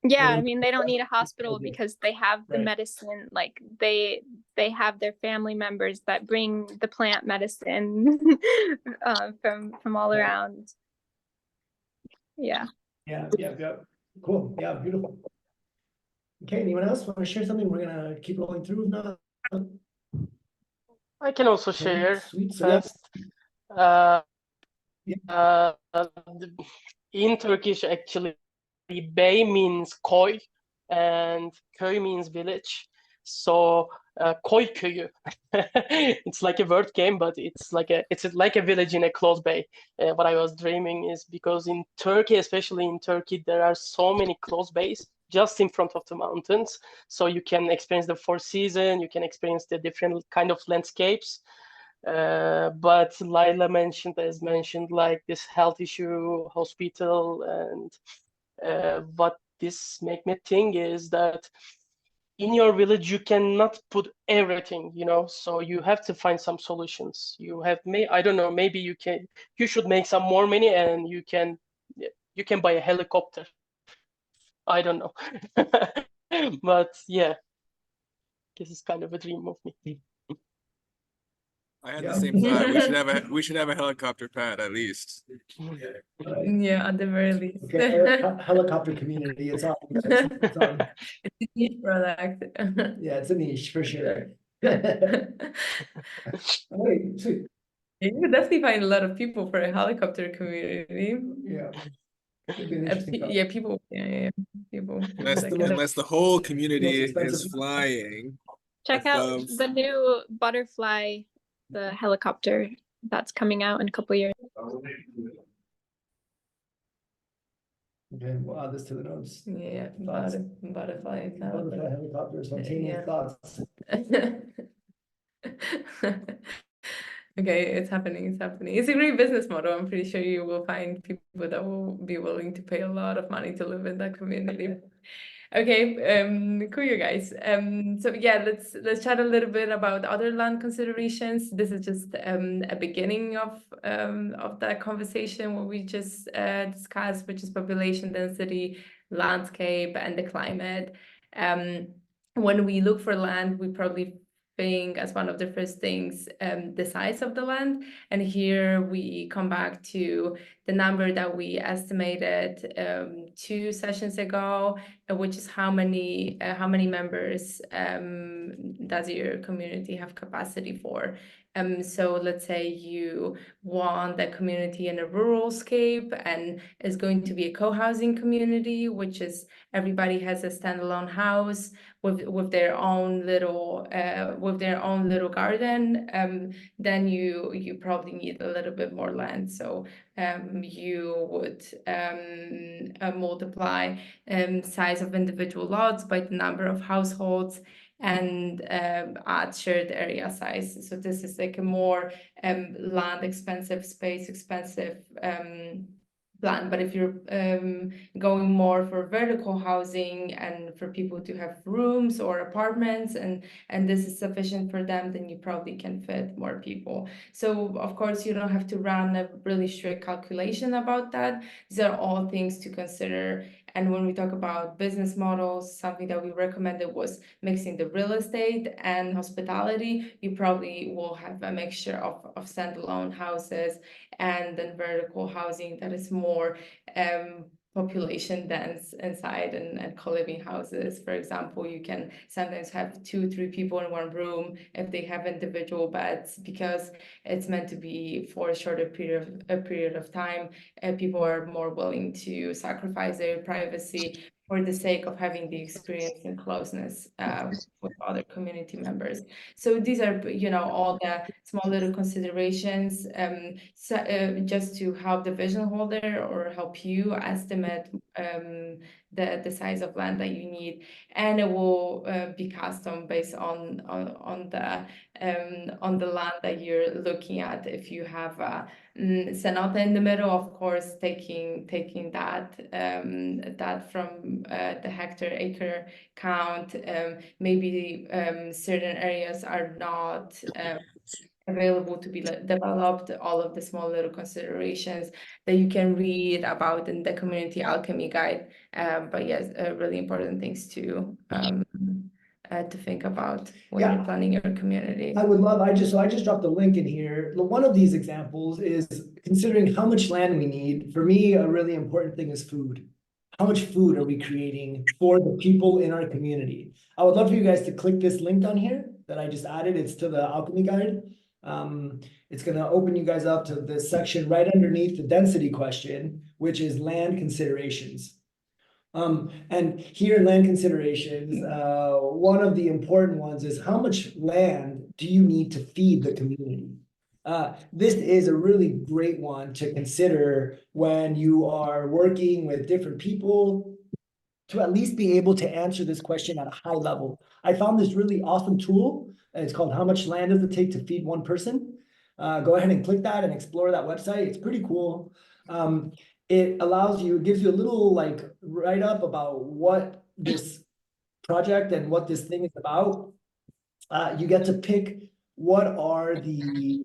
Yeah, I mean, they don't need a hospital because they have the Right. medicine. Like they have their family members that bring the plant medicine from all around. Yeah. Yeah. Cool. Yeah, beautiful. Okay, anyone else want to share something? We're gonna keep rolling through now. I can also Okay, share sweet. So yeah. In Turkish, actually, Bey means koy, and köy means village. So koy köyü. It's like a word game, but it's like a village in a close bay. What I was dreaming is because in Turkey, especially in Turkey, there are so many close bays just in front of the mountains. So you can experience the four seasons, you can experience the different kind of landscapes. But Laila mentioned, like this health issue, hospital, and what this make me think is that in your village you cannot put everything, so you have to find some solutions. I don't know, maybe you should make some more money and you can buy a helicopter. I don't know. But yeah, this is kind of a dream of me. I had the same thought. We should have a helicopter pad at least. Right. Yeah, at the very least. Okay, helicopter community. It's on. It's on. It's a niche product. Yeah, it's a niche for sure. All right, sweet. You could definitely find a lot of people for a helicopter community. Yeah. It'd be an interesting topic. People. unless the whole community expensive. is flying Check out above. the new butterfly, the helicopter that's coming out in a couple years. Okay, we'll add this to the notes. Yeah, Thoughts? butterfly. Butterfly helicopter, spontaneous thoughts. Okay, it's happening. It's happening. It's a great business model. I'm pretty sure you will find people that will be willing to pay a lot of money to live in that community. Okay, cool, you guys. So yeah, let's chat a little bit about other land considerations. This is just a beginning of that conversation what we just discussed, which is population density, landscape, and the climate. When we look for land, we probably think as one of the first things the size of the land, and here we come back to the number that we estimated 2 sessions ago, which is how many members does your community have capacity for. So let's say you want the community in a rural scape and is going to be a co-housing community, which is everybody has a standalone house with their own little garden. Then you probably need a little bit more land. So you would multiply size of individual lots by the number of households and add shared area size. So this is like a more land expensive, space expensive plan. But if you're going more for vertical housing and for people to have rooms or apartments and this is sufficient for them, then you probably can fit more people. So of course you don't have to run a really strict calculation about that. These are all things to consider. And when we talk about business models, something that we recommended was mixing the real estate and hospitality. You probably will have a mixture of standalone houses and then vertical housing that is more population dense inside and co-living houses. For example, you can sometimes have 2-3 people in one room if they have individual beds because it's meant to be for a shorter period of time. People are more willing to sacrifice their privacy for the sake of having the experience and closeness with other community members. So these are, all the small little considerations just to help the vision holder or help you estimate the size of land that you need, and it will be custom based on the land that you're looking at. If you have cenote in the middle, of course, taking that from the hectare acre count. Maybe certain areas are not available to be developed, all of the small little considerations that you can read about in the Community Alchemy guide. But yes, really important things to think about when you're planning your community. I just dropped a link in here. One of these examples is considering how much land we need. For me, a really important thing is food. How much food are we creating for the people in our community? I would love for you guys to click this link on here that I just added. It's to the Alchemy guide. It's going to open you guys up to this section right underneath the density question, which is land considerations. And here in land considerations, one of the important ones is how much land do you need to feed the community? This is a really great one to consider when you are working with different people to at least be able to answer this question at a high level. I found this really awesome tool. It's called How Much Land Does It Take to Feed One Person? Go ahead and click that and explore that website. It's pretty cool. It gives you a little write-up about what this project and what this thing is about. You get to pick what are the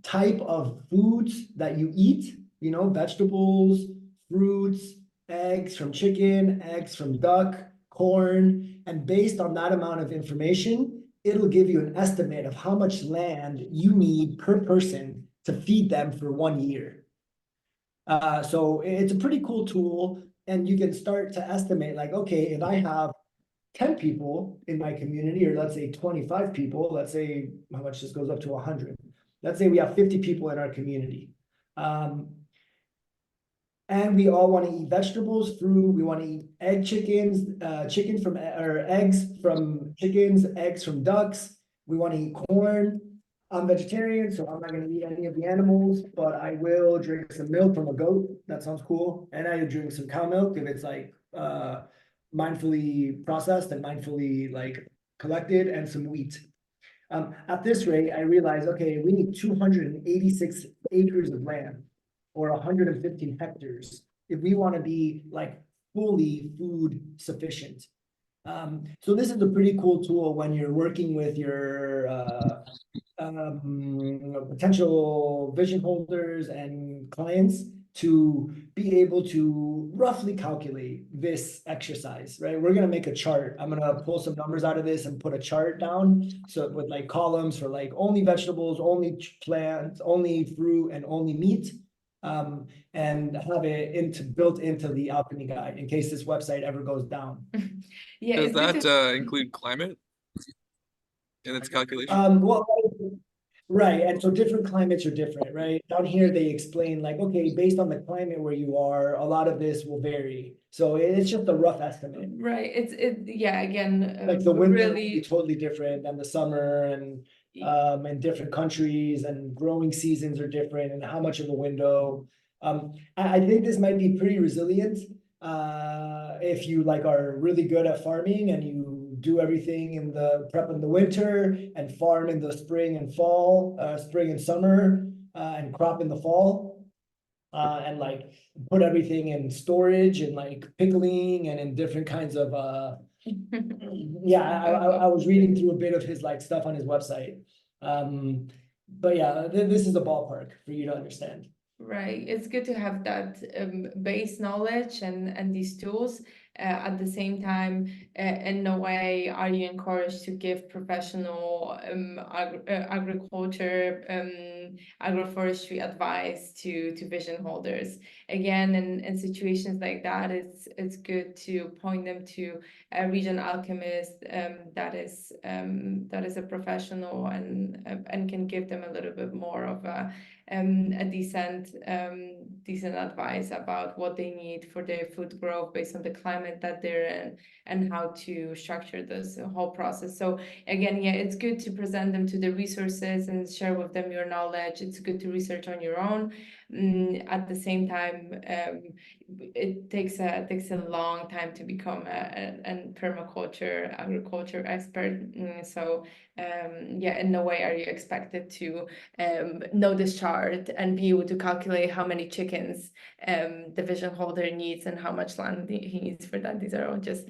type of foods that you eat, vegetables, fruits, eggs from chicken, eggs from duck, corn, and based on that amount of information, it'll give you an estimate of how much land you need per person to feed them for 1 year. So it's a pretty cool tool, and you can start to estimate okay, if I have 10 people in my community, or let's say 25 people, let's say how much this goes up to 100. Let's say we have 50 people in our community. And we all want to eat vegetables, fruit. We want to eat chickens from or eggs from chickens, eggs from ducks. We want to eat corn. I'm vegetarian, so I'm not going to eat any of the animals, but I will drink some milk from a goat. That sounds cool. And I drink some cow milk if it's like mindfully processed and mindfully like collected, and some wheat. At this rate, I realized, okay, we need 286 acres of land, or 115 hectares, if we want to be like fully food sufficient. So this is a pretty cool tool when you're working with your potential vision holders and clients, to be able to roughly calculate this exercise, right? We're gonna make a chart. I'm gonna pull some numbers out of this and put a chart down. So with like columns for like only vegetables, only plants, only fruit, and only meat. And have it built into the alchemy guide in case this website ever goes down. Yeah, Does it's good that to- include climate in its calculation? Well, right, and so different climates are different, right? Down here, they explain like, okay, based on the climate where you are, a lot of this will vary. So it's just a rough estimate. Right. Yeah, again, Like the winter will be really, totally different than the summer, and in different countries, and growing seasons are different, and how much of a window. I think this might be pretty resilient. If you like are really good at farming and you do everything in the prep in the winter and farm in the spring and fall, spring and summer, and crop in the fall, and like put everything in storage and like pickling and in different kinds of yeah, I was reading through a bit of his like stuff on his website. But yeah, this is a ballpark for you to understand. right. It's good to have that base knowledge and these tools. At the same time, in no way are you encouraged to give professional agriculture, agroforestry advice to vision holders. Again, in situations like that, it's good to point them to a region alchemist that is a professional and can give them a little bit more of a decent advice about what they need for their food growth based on the climate that they're in, and how to structure this whole process. So again, yeah, it's good to present them to the resources and share with them your knowledge. It's good to research on your own. At the same time, it takes a long time to become a permaculture agriculture expert. So yeah, in no way are you expected to know this chart and be able to calculate how many chickens the vision holder needs and how much land he needs for that. These are all just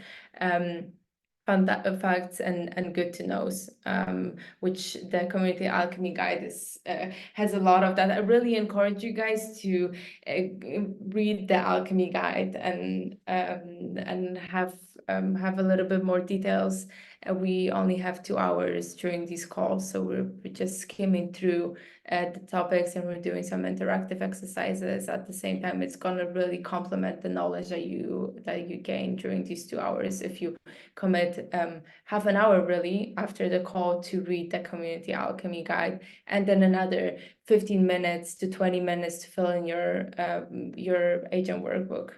fun facts and good to knows, which the Community Alchemy Guide has a lot of that. I really encourage you guys to read the Alchemy Guide and have a little bit more details. We only have 2 hours during these calls, so we're just skimming through the topics, and we're doing some interactive exercises. At the same time, it's gonna really complement the knowledge that you gain during these 2 hours if you commit half an hour really after the call to read the Community Alchemy Guide, and then another 15 minutes to 20 minutes to fill in your agent workbook.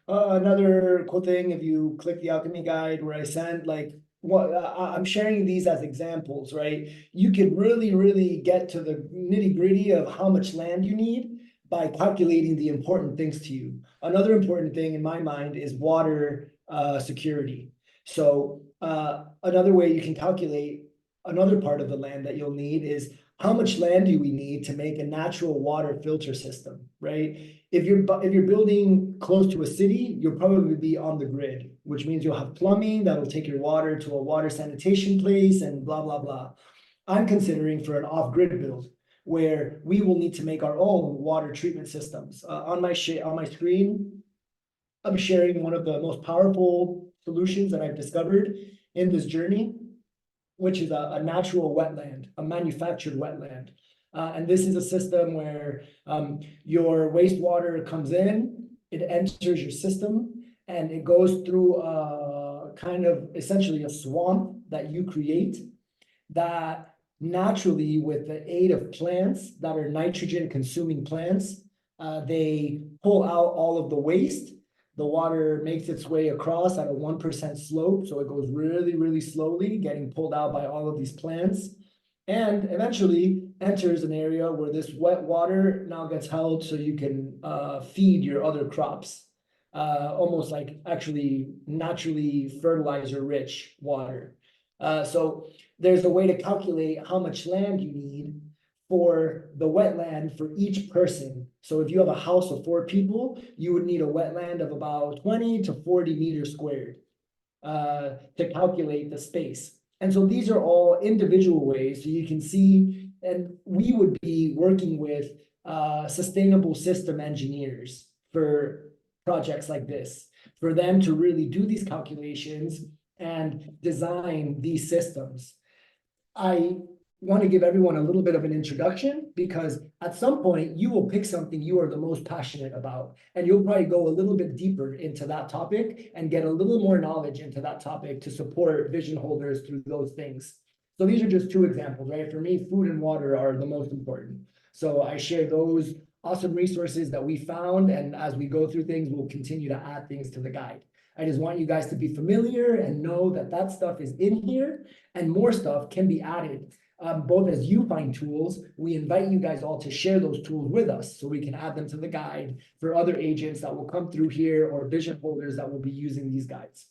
Another cool thing, if you click the alchemy guide where I sent like what I'm sharing these as examples, right? You could really get to the nitty-gritty of how much land you need by calculating the important things to you. Another important thing in my mind is water security. So another way you can calculate another part of the land that you'll need is how much land do we need to make a natural water filter system, right? If you're building close to a city, you'll probably be on the grid, which means you'll have plumbing that'll take your water to a water sanitation place and blah, blah, blah. I'm considering for an off-grid build where we will need to make our own water treatment systems. On my screen, I'm sharing one of the most powerful solutions that I've discovered in this journey, which is a natural wetland, a manufactured wetland. And this is a system where your wastewater comes in, it enters your system, and it goes through kind of essentially a swamp that you create that naturally, with the aid of plants that are nitrogen consuming plants, They pull out all of the waste. The water makes its way across at a 1% slope, so it goes really, really slowly, getting pulled out by all of these plants, and eventually enters an area where this wet water now gets held so you can feed your other crops. Almost like actually naturally fertilizer-rich water. So there's a way to calculate how much land you need for the wetland for each person. So if you have a house of 4 people, you would need a wetland of about 20 to 40 meters squared to calculate the space. And so these are all individual ways. So you can see, and we would be working with sustainable system engineers for projects like this, for them to really do these calculations and design these systems. I want to give everyone a little bit of an introduction because at some point you will pick something you are the most passionate about, and you'll probably go a little bit deeper into that topic and get a little more knowledge into that topic to support vision holders through those things. So these are just 2 examples, right? For me, food and water are the most important. So I share those awesome resources that we found, and as we go through things, we'll continue to add things to the guide. I just want you guys to be familiar and know that that stuff is in here and more stuff can be added. Both as you find tools, we invite you guys all to share those tools with us so we can add them to the guide for other agents that will come through here or vision holders that will be using these guides.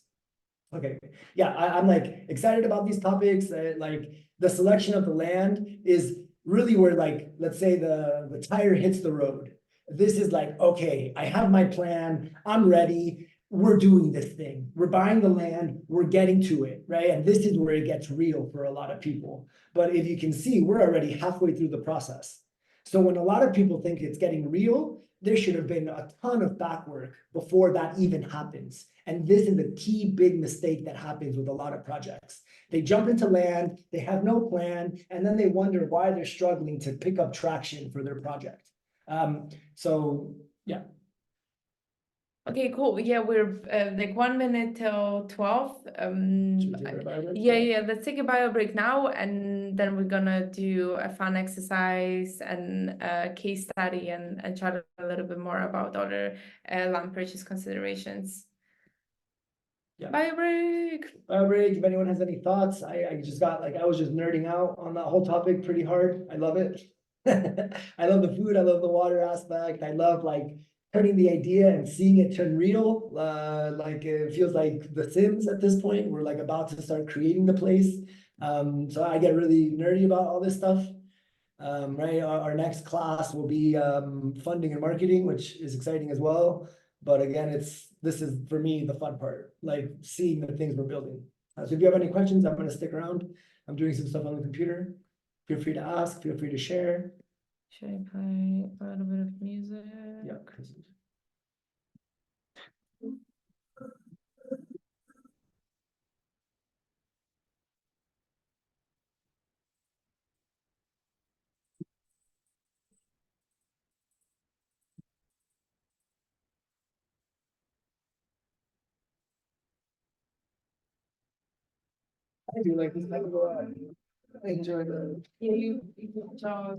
Okay, yeah, I'm like excited about these topics. Like the selection of the land is really where, like, let's say the tire hits the road. This is like, okay, I have my plan, I'm ready. We're doing this thing. We're buying the land, we're getting to it, right? And this is where it gets real for a lot of people. But if you can see, we're already halfway through the process. So when a lot of people think it's getting real, there should have been a ton of back work before that even happens. And this is the key big mistake that happens with a lot of projects. They jump into land, they have no plan, and then they wonder why they're struggling to pick up traction for their project. So yeah. Okay, cool. Yeah, we're like 1 minute till 12. Should we take a bio break? Yeah, let's take a bio break now, and then we're gonna do a fun exercise and a case study and chat a little bit more about other land purchase considerations. Yeah. Bio break. Bio break. If anyone has any thoughts, I just got like I was just nerding out on that whole topic pretty hard. I love it. I love the food. I love the water aspect. I love like turning the idea and seeing it turn real. Like it feels like The Sims at this point. We're like about to start creating the place. So I get really nerdy about all this stuff. Right. Our next class will be funding and marketing, which is exciting as well. But again, this is for me the fun part, like seeing the things we're building. So if you have any questions, I'm going to stick around. I'm doing some stuff on the computer. Feel free to ask. Feel free to share. Should I play a little bit of music? Yeah. I do like this type of I enjoy the You talk.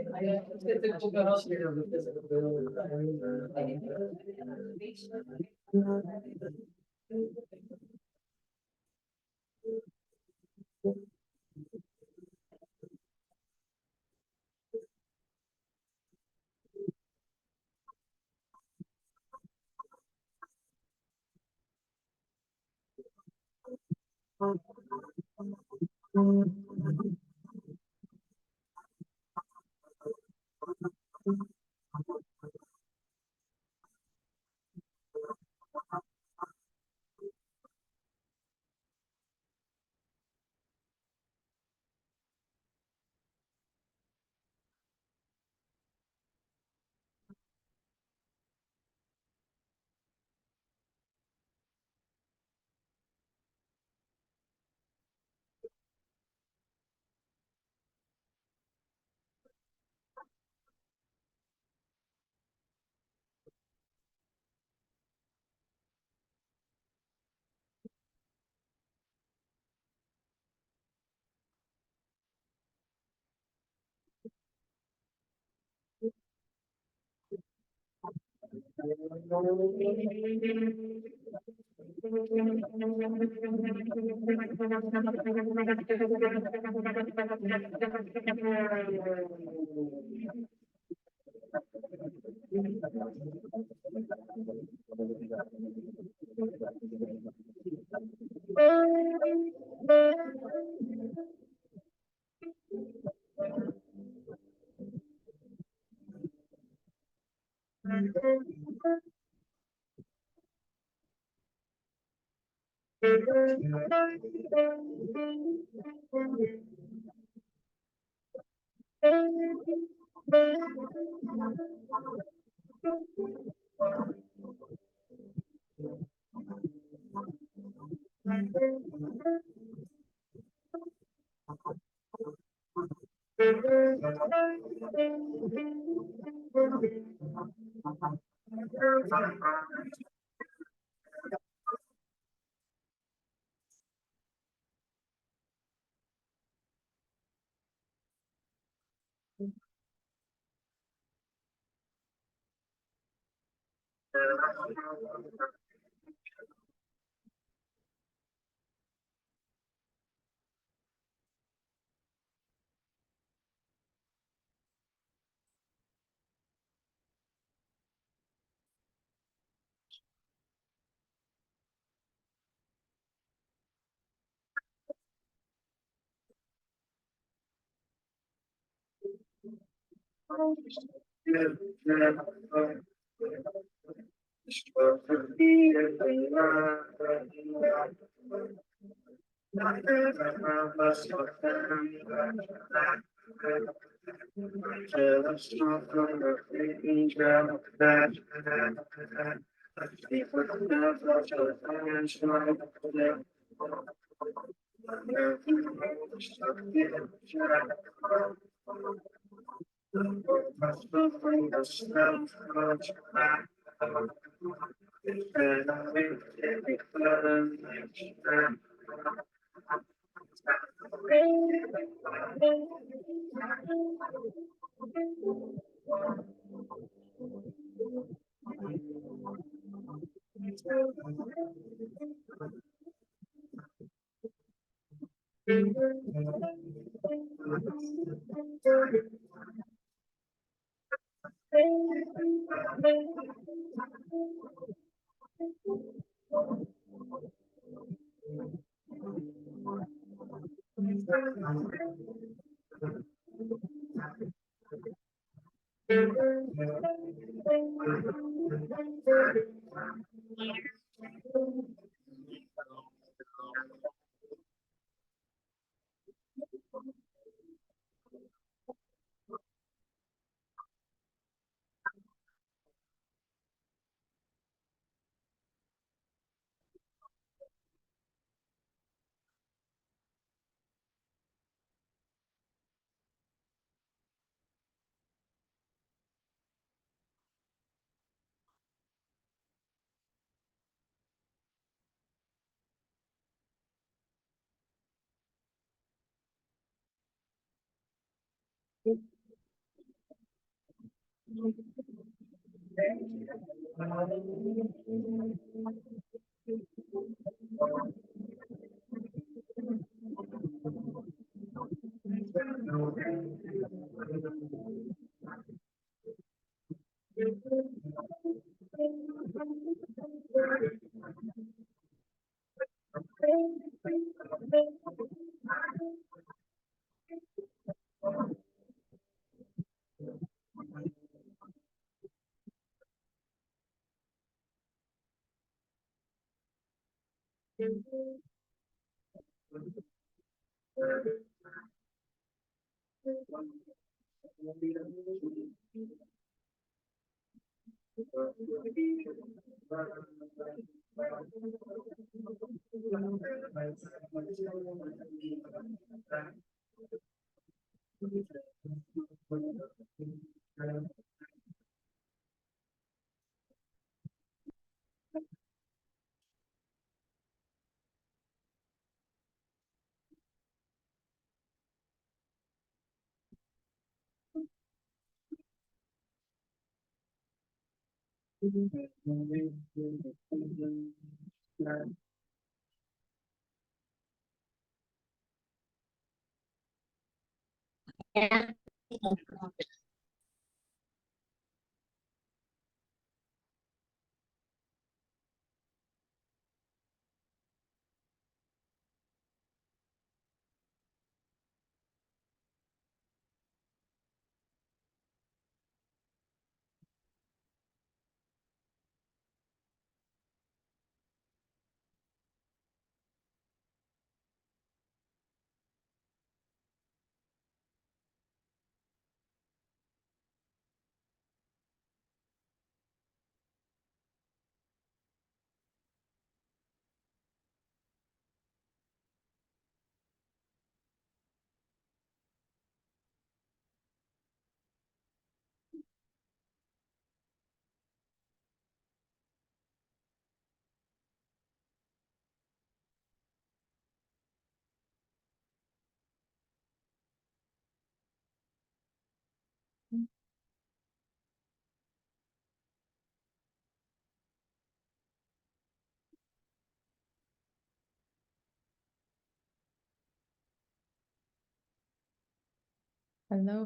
Hello,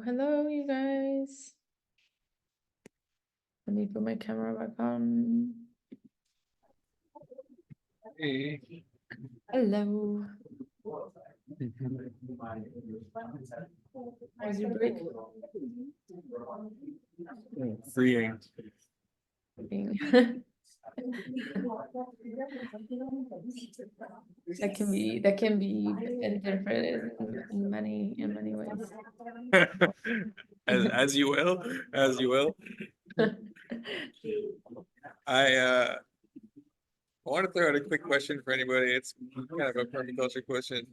hello, you guys. Let me put my camera back on. Hey. Hello. How's your break? Freeing. That can be different in many ways. As you will, as you will. I want to throw out a quick question for anybody. It's kind of a permaculture question.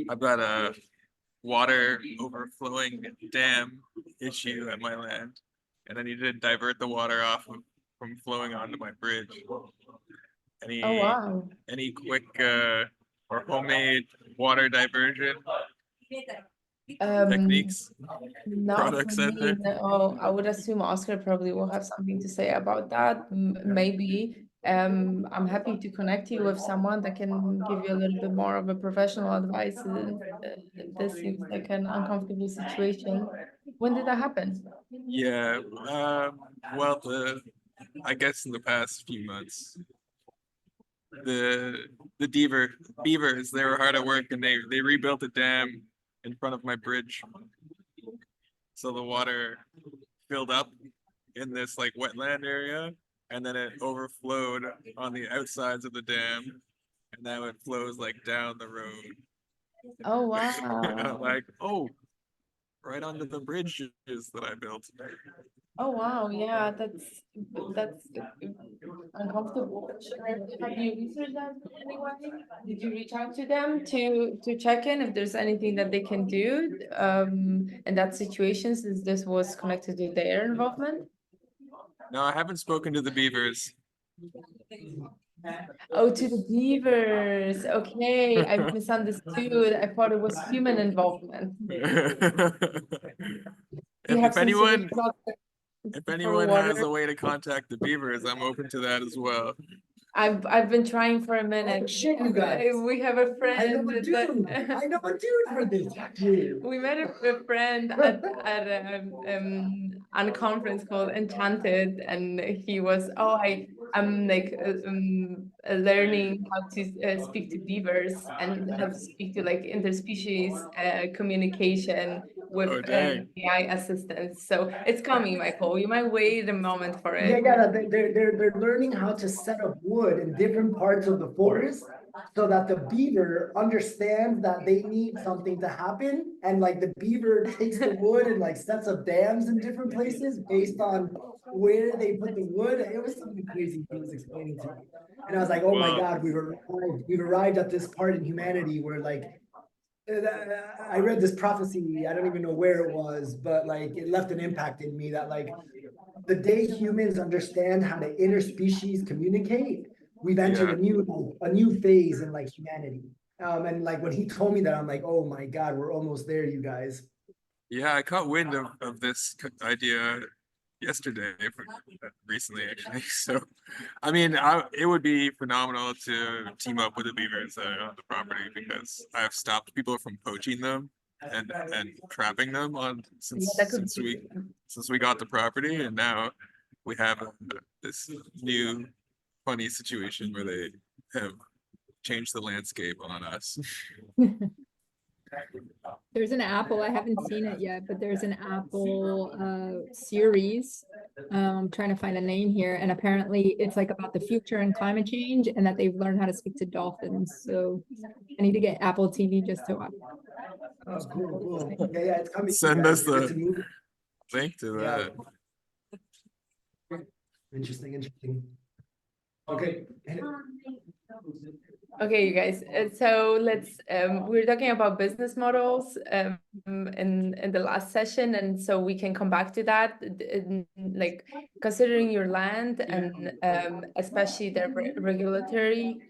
I've got a water overflowing dam issue at my land, and I need to divert the water off from flowing onto my bridge. Oh wow. Any quick or homemade water diversion techniques, Not products for out me. there? No, I would assume Oscar probably will have something to say about that. Maybe. I'm happy to connect you with someone that can give you a little bit more of a professional advice. This seems like an uncomfortable situation. When did that happen? Yeah, well, I guess in the past few months, the beavers, they were hard at work, and they rebuilt a dam in front of my bridge, so the water filled up in this like wetland area, and then it overflowed on the outsides of the dam, and now it flows like down the road. Oh And I'm wow. like, oh, right onto the bridges that I built. Oh wow, yeah, that's uncomfortable. Have you researched that in any way? Did you reach out to them to check in if there's anything that they can do in that situation, since this was connected to their involvement? No, I haven't spoken to the beavers. Oh, to the beavers. Okay, I misunderstood. I thought it was human involvement. You have If some anyone solution if for anyone water? has a way to contact the beavers, I'm open to that as well. I've been trying for a minute. Oh, shit, you guys. We have a I know a friend dude. that I know a dude for this. Dude. we met a friend on a conference called Enchanted, and he was I'm like learning how to speak to beavers and how to speak to like interspecies communication with Oh, dang. AI assistants. So it's coming, Michael. You might wait a moment for Yeah, it. yeah, they're learning how to set up wood in different parts of the forest so that the beaver understands that they need something to happen, and like the beaver takes the wood and like sets up dams in different places based on where they put the wood. It was something crazy he was explaining to me. And I was like, oh my Wow. God, we've arrived at this part in humanity where like I read this prophecy, I don't even know where it was, but like it left an impact in me that like the day humans understand how to interspecies communicate, we've entered a new phase in like humanity. And like when he told me that, I'm like, oh my God, we're almost there, you guys. Yeah, I caught wind of this idea yesterday, recently actually. So, I mean, it would be phenomenal to team up with the beavers on the property because I've stopped people from poaching them and trapping them on since we got the property, and now we have this new funny situation where they have changed the landscape on us. There's an Apple, I haven't seen it yet, but there's an Apple series. I'm trying to find a name here, and apparently it's like about the future and climate change, and that they've learned how to speak to dolphins. So I need to get Apple TV just to watch. Oh, cool. Yeah, it's coming. Send us the move. link to that. Interesting. Okay. Okay, you guys. So let's we're talking about business models in the last session, and so we can come back to that. Like considering your land and especially the regulatory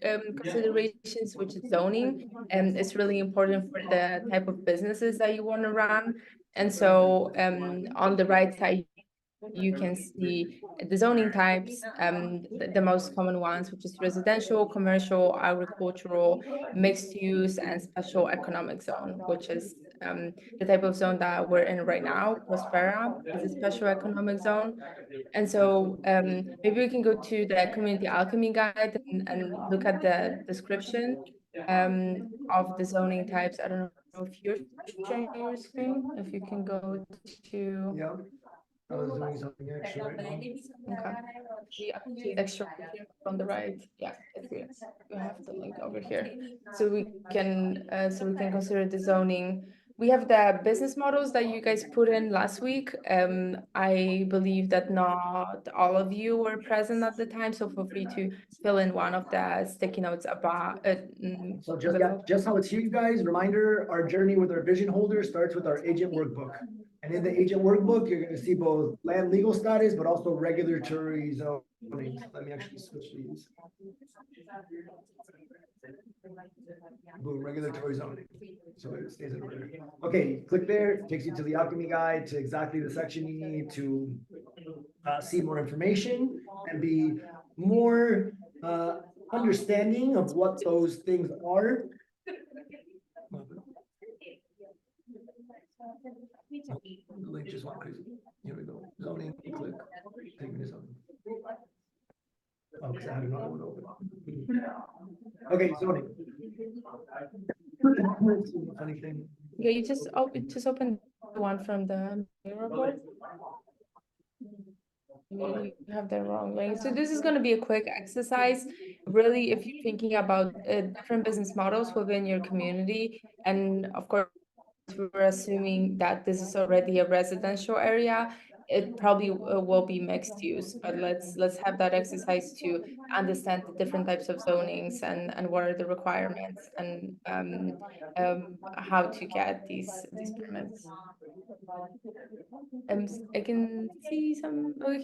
considerations, which is zoning, and it's really important for the type of businesses that you want to run. And so on the right side, you can see the zoning types, the most common ones, which is residential, commercial, agricultural, mixed use, and special economic zone, which is the type of zone that we're in right now. Prospera is a special economic zone. And so maybe we can go to the Community Alchemy guide and look at the description of the zoning types. I don't know if you're sharing your screen, if you can go to... Yeah. I was doing something extra right now. Okay. The extra on the right. Yeah, it's here. We have the link over here. So we can consider the zoning. We have the business models that you guys put in last week. I believe that not all of you were present at the time, so feel free to fill in one of the sticky notes about So just how it's here, you guys. Reminder: our journey with our vision holder starts with our agent workbook. And in the agent workbook, you're going to see both land legal status, but also regulatory zoning. Let me actually switch these. Boom, regulatory zoning. So it stays in order. Okay, click there, takes you to the Alchemy guide, to exactly the section you need to see more information and be more understanding of what those things are. The link just went crazy. Here we go. Zoning, click. Take me to zoning. Oh, because I had another one open. Okay, zoning. Funny thing. Yeah, you just open the one from the mirror board. You have the wrong link. So this is going to be a quick exercise. Really, if you're thinking about different business models within your community, and of course, we're assuming that this is already a residential area, it probably will be mixed use, but let's have that exercise to understand the different types of zonings and what are the requirements and how to get these permits. I can see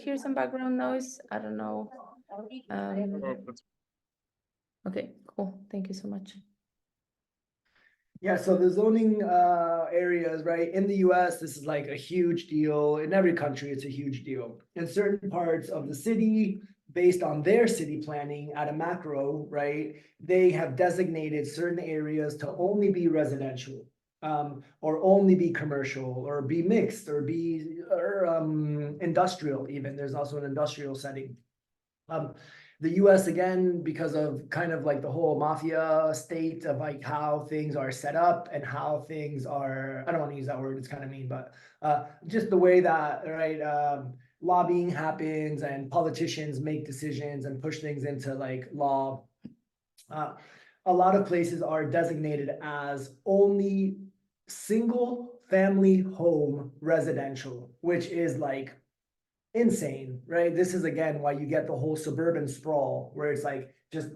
hear some background noise. I don't know. Okay, cool. Thank you so much. Yeah, so the zoning areas, right, in the US, this is like a huge deal. In every country, it's a huge deal. In certain parts of the city, based on their city planning at a macro, right, they have designated certain areas to only be residential, or only be commercial, or be mixed, or be industrial even. There's also an industrial setting. The US, again, because of kind of like the whole mafia state of like how things are set up and how things are, I don't want to use that word, it's kind of mean, but just the way that, right, lobbying happens and politicians make decisions and push things into like law. A lot of places are designated as only single family home residential, which is like insane, right? This is again why you get the whole suburban sprawl, where it's like just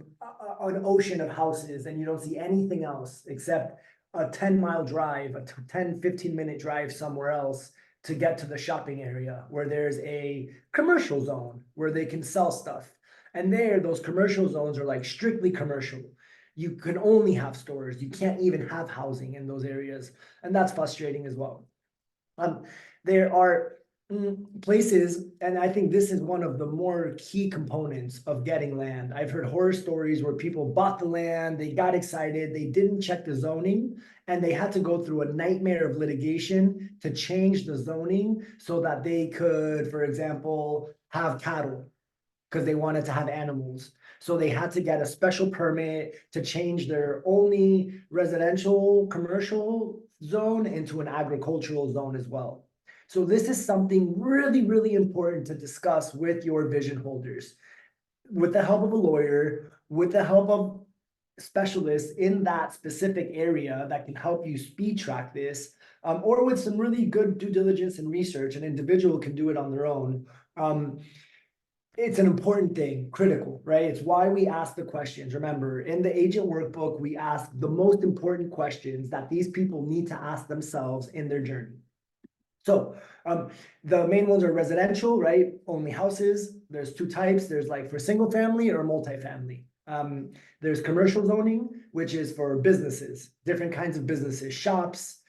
an ocean of houses and you don't see anything else except a 10-mile drive, a 10-15-minute drive somewhere else to get to the shopping area where there's a commercial zone where they can sell stuff. And there, those commercial zones are like strictly commercial. You can only have stores. You can't even have housing in those areas. And that's frustrating as well. There are Places, and I think this is one of the more key components of getting land. I've heard horror stories where people bought the land, they got excited, they didn't check the zoning, and they had to go through a nightmare of litigation to change the zoning so that they could, for example, have cattle because they wanted to have animals. So they had to get a special permit to change their only residential commercial zone into an agricultural zone as well. So this is something really, really important to discuss with your vision holders, with the help of a lawyer, with the help of specialists in that specific area that can help you speed track this, or with some really good due diligence and research. An individual can do it on their own. It's an important thing, critical, right? It's why we ask the questions. Remember, in the agent workbook, we ask the most important questions that these people need to ask themselves in their journey. So the main ones are residential, right? Only houses. There's two types. There's like for single family or multifamily. There's commercial zoning, which is for businesses, different kinds of businesses, shops,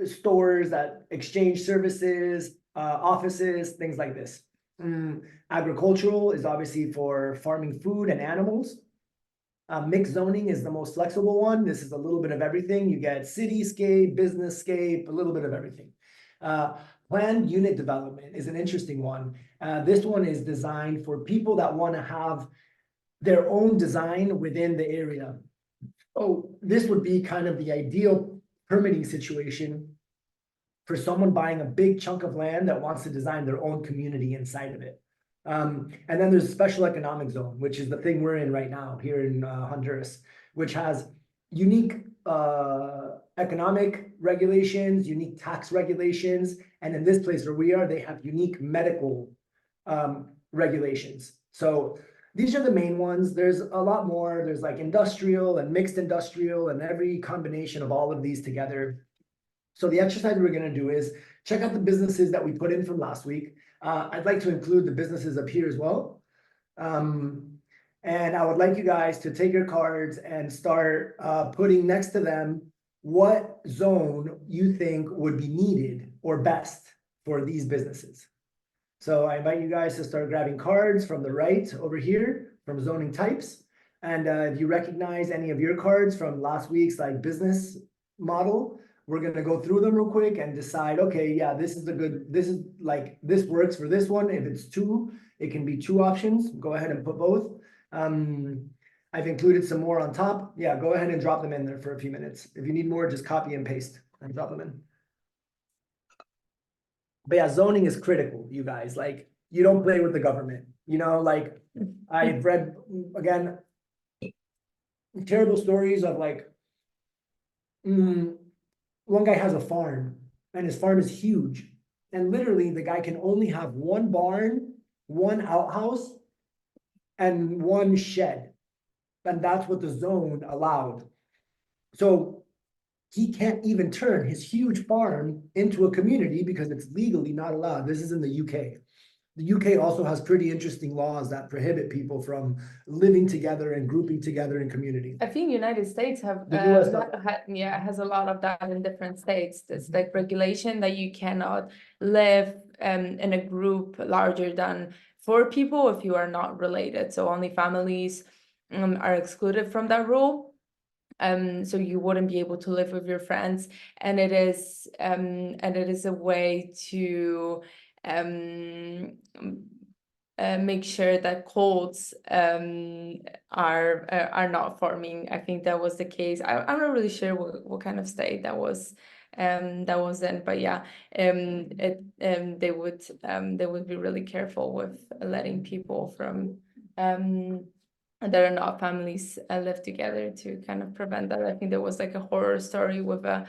stores that exchange services, offices, things like this. Agricultural is obviously for farming food and animals. Mixed zoning is the most flexible one. This is a little bit of everything. You get cityscape, businesscape, a little bit of everything. Planned unit development is an interesting one. This one is designed for people that want to have their own design within the area. Oh, this would be kind of the ideal permitting situation for someone buying a big chunk of land that wants to design their own community inside of it. And then there's special economic zone, which is the thing we're in right now here in Honduras, which has unique economic regulations, unique tax regulations. And in this place where we are, they have unique medical regulations. So these are the main ones. There's a lot more. There's like industrial and mixed industrial and every combination of all of these together. So the exercise we're going to do is check out the businesses that we put in from last week. I'd like to include the businesses up here as well. And I would like you guys to take your cards and start putting next to them what zone you think would be needed or best for these businesses. So I invite you guys to start grabbing cards from the right over here from zoning types. And if you recognize any of your cards from last week's like business model, we're going to go through them real quick and decide, okay, yeah, this is this works for this one. If it's two, it can be two options. Go ahead and put both. I've included some more on top. Yeah, go ahead and drop them in there for a few minutes. If you need more, just copy and paste and drop them in. But yeah, zoning is critical, you guys. Like, you don't play with the government. You know, like I've read, again, terrible stories of like, one guy has a farm and his farm is huge. And literally the guy can only have one barn, one outhouse, and one shed. And that's what the zone allowed. So he can't even turn his huge farm into a community because it's legally not allowed. This is in the UK. The UK also has pretty interesting laws that prohibit people from living together and grouping together in community. I think United States have The US has a lot of that in different states. There's like regulation that you cannot live in a group larger than 4 people if you are not related. So only families are excluded from that rule. So you wouldn't be able to live with your friends, and it is a way to make sure that cults are not forming. I think that was the case. I'm not really sure what kind of state that was in, but yeah, they would be really careful with letting people from that are not families live together to kind of prevent that. I think there was like a horror story with a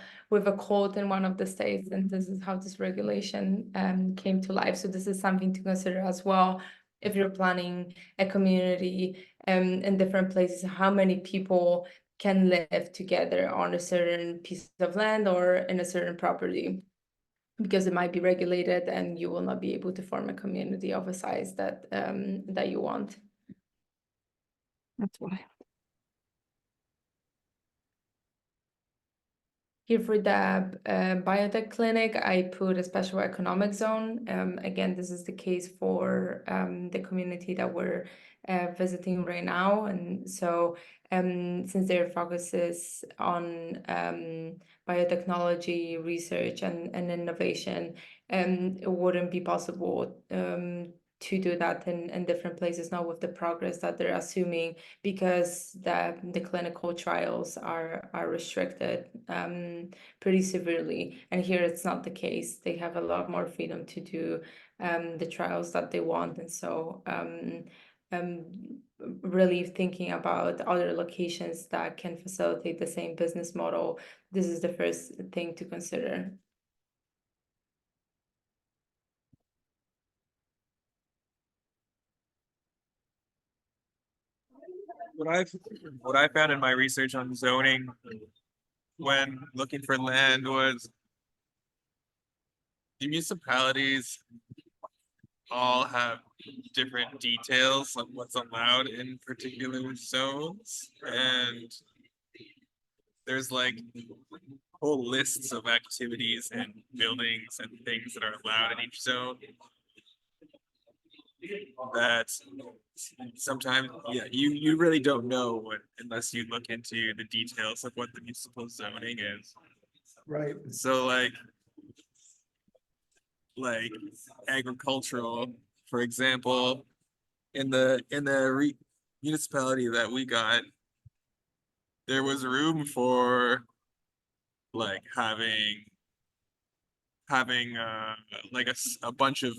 cult in one of the states, and this is how this regulation came to life. So this is something to consider as well if you're planning a community in different places. How many people can live together on a certain piece of land or in a certain property? Because it might be regulated, and you will not be able to form a community of a size that that you want. That's wild. Here for the biotech clinic, I put a special economic zone. Again, this is the case for the community that we're visiting right now. And so since their focus is on biotechnology research and innovation, it wouldn't be possible to do that in different places now with the progress that they're assuming, because the clinical trials are restricted pretty severely. And here it's not the case. They have a lot more freedom to do the trials that they want. And so really thinking about other locations that can facilitate the same business model, this is the first thing to consider. What I found in my research on zoning when looking for land was the municipalities all have different details of what's allowed in particular zones, and there's like whole lists of activities and buildings and things that are allowed in each zone that sometimes, yeah, you really don't know unless you look into the details of what the municipal zoning is. Right. So like agricultural, for example, in the municipality that we got, there was room for like having like a bunch of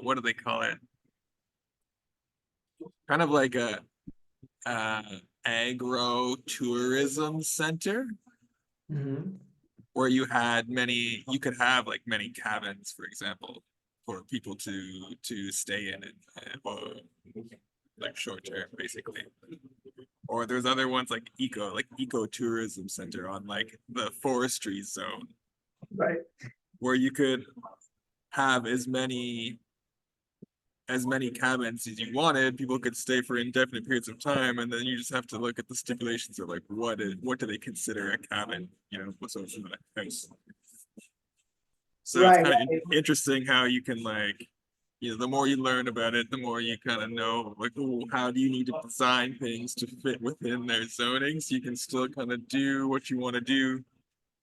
what do they call it? Kind of like a agro tourism center. Mm-hmm. Where you could have like many cabins, for example, for people to stay in it, or like short term, basically. Or there's other ones like eco tourism center on like the forestry zone, Right. where you could have as many cabins as you wanted. People could stay for indefinite periods of time, and then you just have to look at the stipulations of like what do they consider a cabin, so it's not a house. So Right, it's kind of right. interesting how you can like, the more you learn about it, the more you kind of know like, oh, how do you need to design things to fit within their zoning so you can still kind of do what you want to do.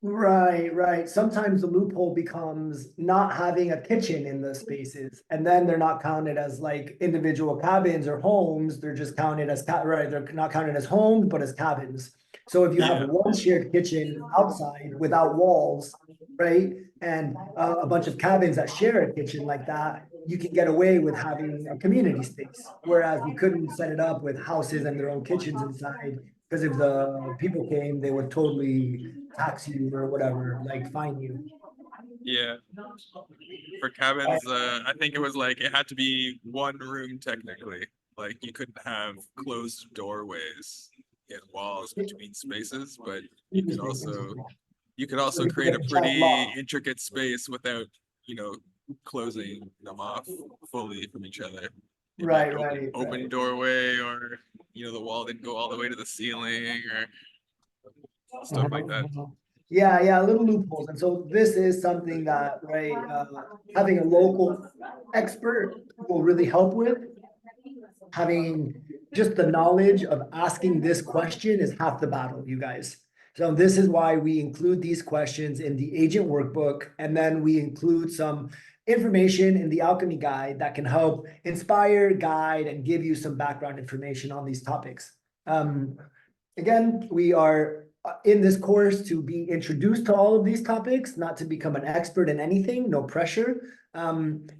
Right, right. Sometimes the loophole becomes not having a kitchen in the spaces, and then they're not counted as like individual cabins or homes. They're just counted as right. They're not counted as homes, but as cabins. So if you have one shared kitchen outside without walls, right, and a bunch of cabins that share a kitchen like that, you can get away with having a community space. Whereas you couldn't set it up with houses and their own kitchens inside, because if the people came, they would totally tax you or whatever, like fine you. Yeah. For cabins, I think it was like it had to be one room technically. Like you couldn't have closed doorways and walls between spaces, but you could also create a pretty intricate space without, closing them off fully from each other. Right, Open doorway, or the wall didn't go all the way to the ceiling, or stuff like that. Yeah, little loopholes. And so this is something that, right, having a local expert will really help with. Having just the knowledge of asking this question is half the battle, you guys. So this is why we include these questions in the agent workbook, and then we include some information in the alchemy guide that can help inspire, guide, and give you some background information on these topics. Again, we are in this course to be introduced to all of these topics, not to become an expert in anything, no pressure.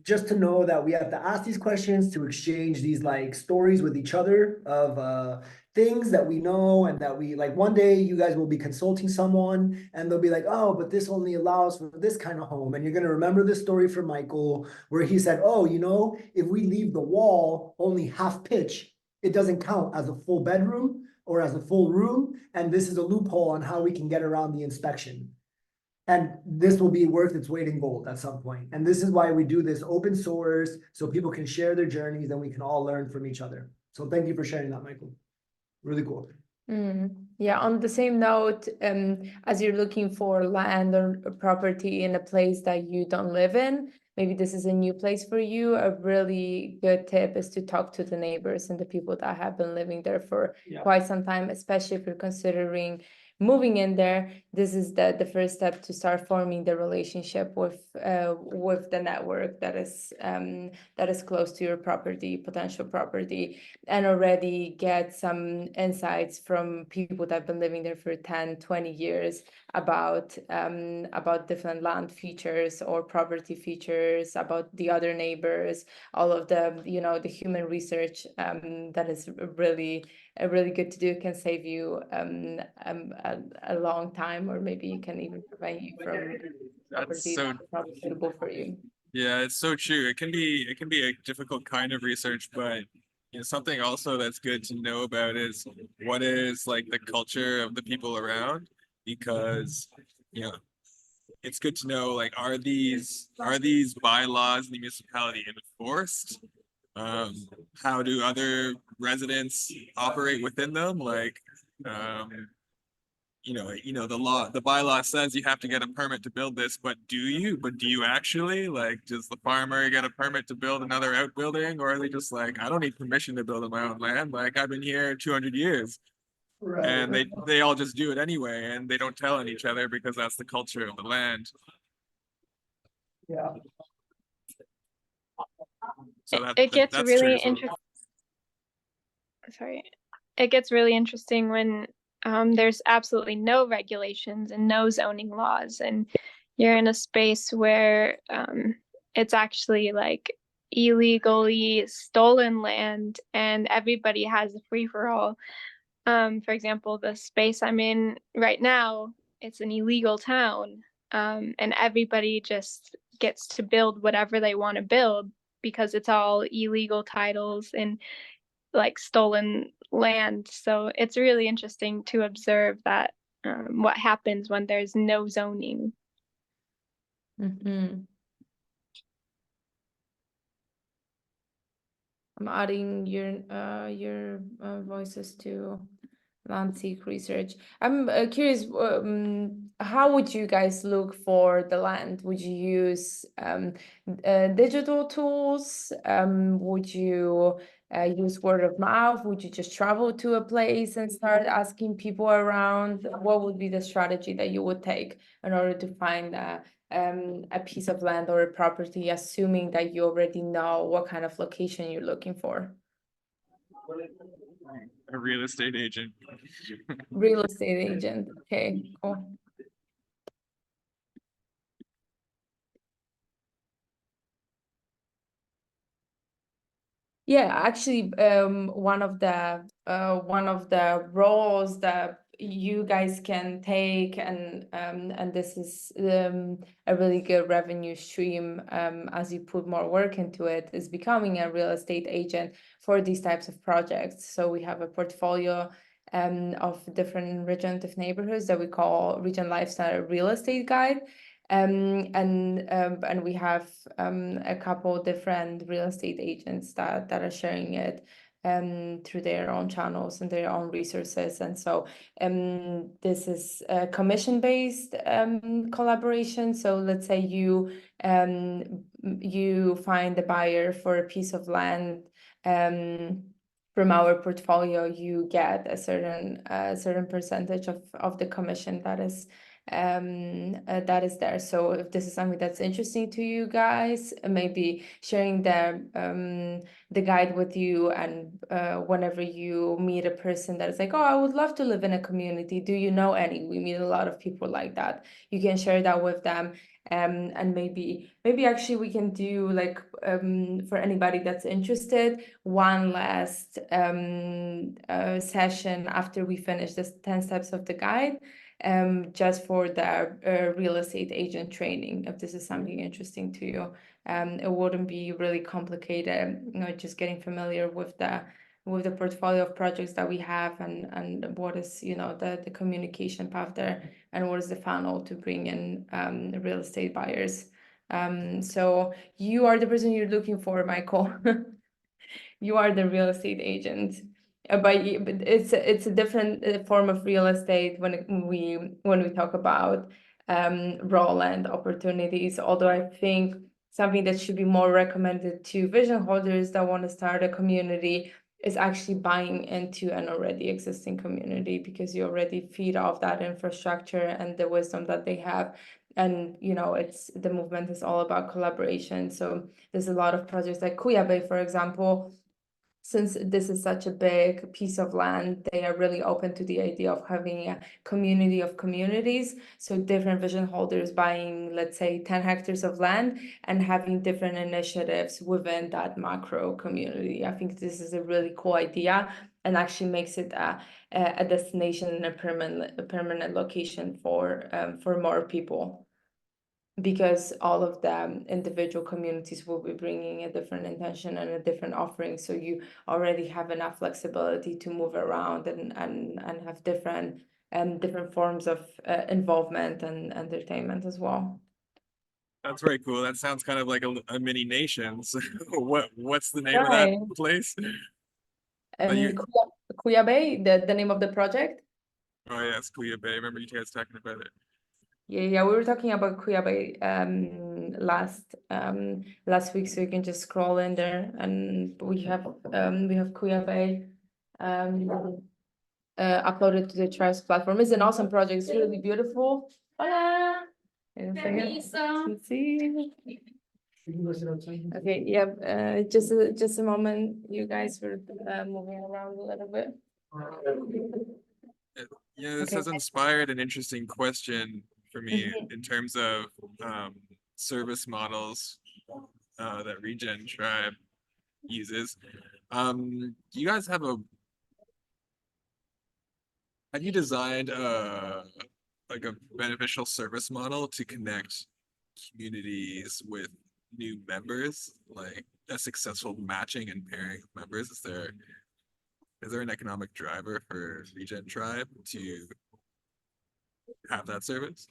Just to know that we have to ask these questions to exchange these like stories with each other of things that we know, and that we like one day you guys will be consulting someone and they'll be like, oh, but this only allows for this kind of home. And you're going to remember this story from Michael where he said, oh, if we leave the wall only half pitch, it doesn't count as a full bedroom or as a full room. And this is a loophole on how we can get around the inspection. And this will be worth its weight in gold at some point. And this is why we do this open source, so people can share their journeys and we can all learn from each other. So thank you for sharing that, Michael. Really cool. Yeah, on the same note, as you're looking for land or property in a place that you don't live in, maybe this is a new place for you, a really good tip is to talk to the neighbors and the people that have been living there for quite some time, especially if you're considering moving in there. This is the first step to start forming the relationship with the network that is close to your property, potential property, and already get some insights from people that have been living there for 10, 20 years about different land features or property features, about the other neighbors, all of the, the human research that is really good to do, can save you a long time, or maybe it can even prevent you from property that's not suitable for you. Yeah, it's so true. It can be a difficult kind of research, but something also that's good to know about is what is like the culture of the people around, because it's good to know, like, are these bylaws in the municipality enforced? How do other residents operate within them? Like, the bylaw says you have to get a permit to build this, but do you actually? Like, does the farmer get a permit to build another outbuilding, or are they just like, I don't need permission to build on my own land, like, I've been here 200 years. Right. And they all just do it anyway, and they don't tell on each other because that's the culture of the land. Yeah. So it gets that's really true. interesting. Sorry, it gets really interesting when there's absolutely no regulations and no zoning laws, and you're in a space where it's actually like illegally stolen land, and everybody has a free-for-all. For example, the space I'm in right now, it's an illegal town, and everybody just gets to build whatever they want to build because it's all illegal titles and like stolen land. So it's really interesting to observe that what happens when there's no zoning. Mm-hmm. I'm adding your voices to Landseek research. I'm curious, how would you guys look for the land? Would you use digital tools? Would you use word of mouth? Would you just travel to a place and start asking people around? What would be the strategy that you would take in order to find a piece of land or a property, assuming that you already know what kind of location you're looking for? A real estate agent. Real estate agent. Okay, cool. Yeah, actually, one of the roles that you guys can take, and this is a really good revenue stream as you put more work into it, is becoming a real estate agent for these types of projects. So we have a portfolio of different regenerative neighborhoods that we call Regen Lifestyle Real Estate Guide. And we have a couple different real estate agents that are sharing it through their own channels and their own resources. And so this is a commission-based collaboration. So let's say you find a buyer for a piece of land from our portfolio, you get a certain percentage of the commission that is there. So if this is something that's interesting to you guys, maybe sharing the guide with you, and whenever you meet a person that is like, oh, I would love to live in a community, do you know any? We meet a lot of people like that. You can share that with them. And maybe actually we can do, like, for anybody that's interested, one last session after we finish this 10 steps of the guide, just for the real estate agent training, if this is something interesting to you. It wouldn't be really complicated, just getting familiar with the portfolio of projects that we have, and what is, the communication path there, and what is the funnel to bring in real estate buyers. So you are the person you're looking for, Michael. You are the real estate agent. but it's a different form of real estate when we talk about role and opportunities. Although I think something that should be more recommended to vision holders that want to start a community is actually buying into an already existing community, because you already feed off that infrastructure and the wisdom that they have. And it's the movement is all about collaboration. So there's a lot of projects like Kuyabe, for example. Since this is such a big piece of land, they are really open to the idea of having a community of communities. So different vision holders buying, let's say, 10 hectares of land and having different initiatives within that macro community. I think this is a really cool idea, and actually makes it a destination and a permanent location for more people, because all of the individual communities will be bringing a different intention and a different offering. So you already have enough flexibility to move around and have different forms of involvement and entertainment as well. That's very cool. That sounds kind of like a mini nation. So what's the name of Right. that place? But you- Kuyabe, the name of the project. Oh yeah, it's Kuya Bay. I remember you guys talking about it. Yeah, we were talking about Kuyabe last week, so you can just scroll in there, and we have Kuyabe uploaded to the Tribes platform. It's an awesome project. It's really beautiful. Hola. Let's see. Okay, yeah, just a moment, you guys were moving around a little bit. Yeah, this Okay. has inspired an interesting question for me in terms of service models that Regen Tribe uses. You guys have you designed like a beneficial service model to connect communities with new members, like a successful matching and pairing of members? Is there an economic driver for Regen Tribe to have that service?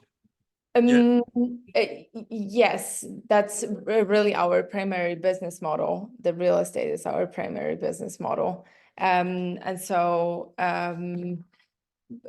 Yes, that's really our primary business model. The real estate is our primary business model. And so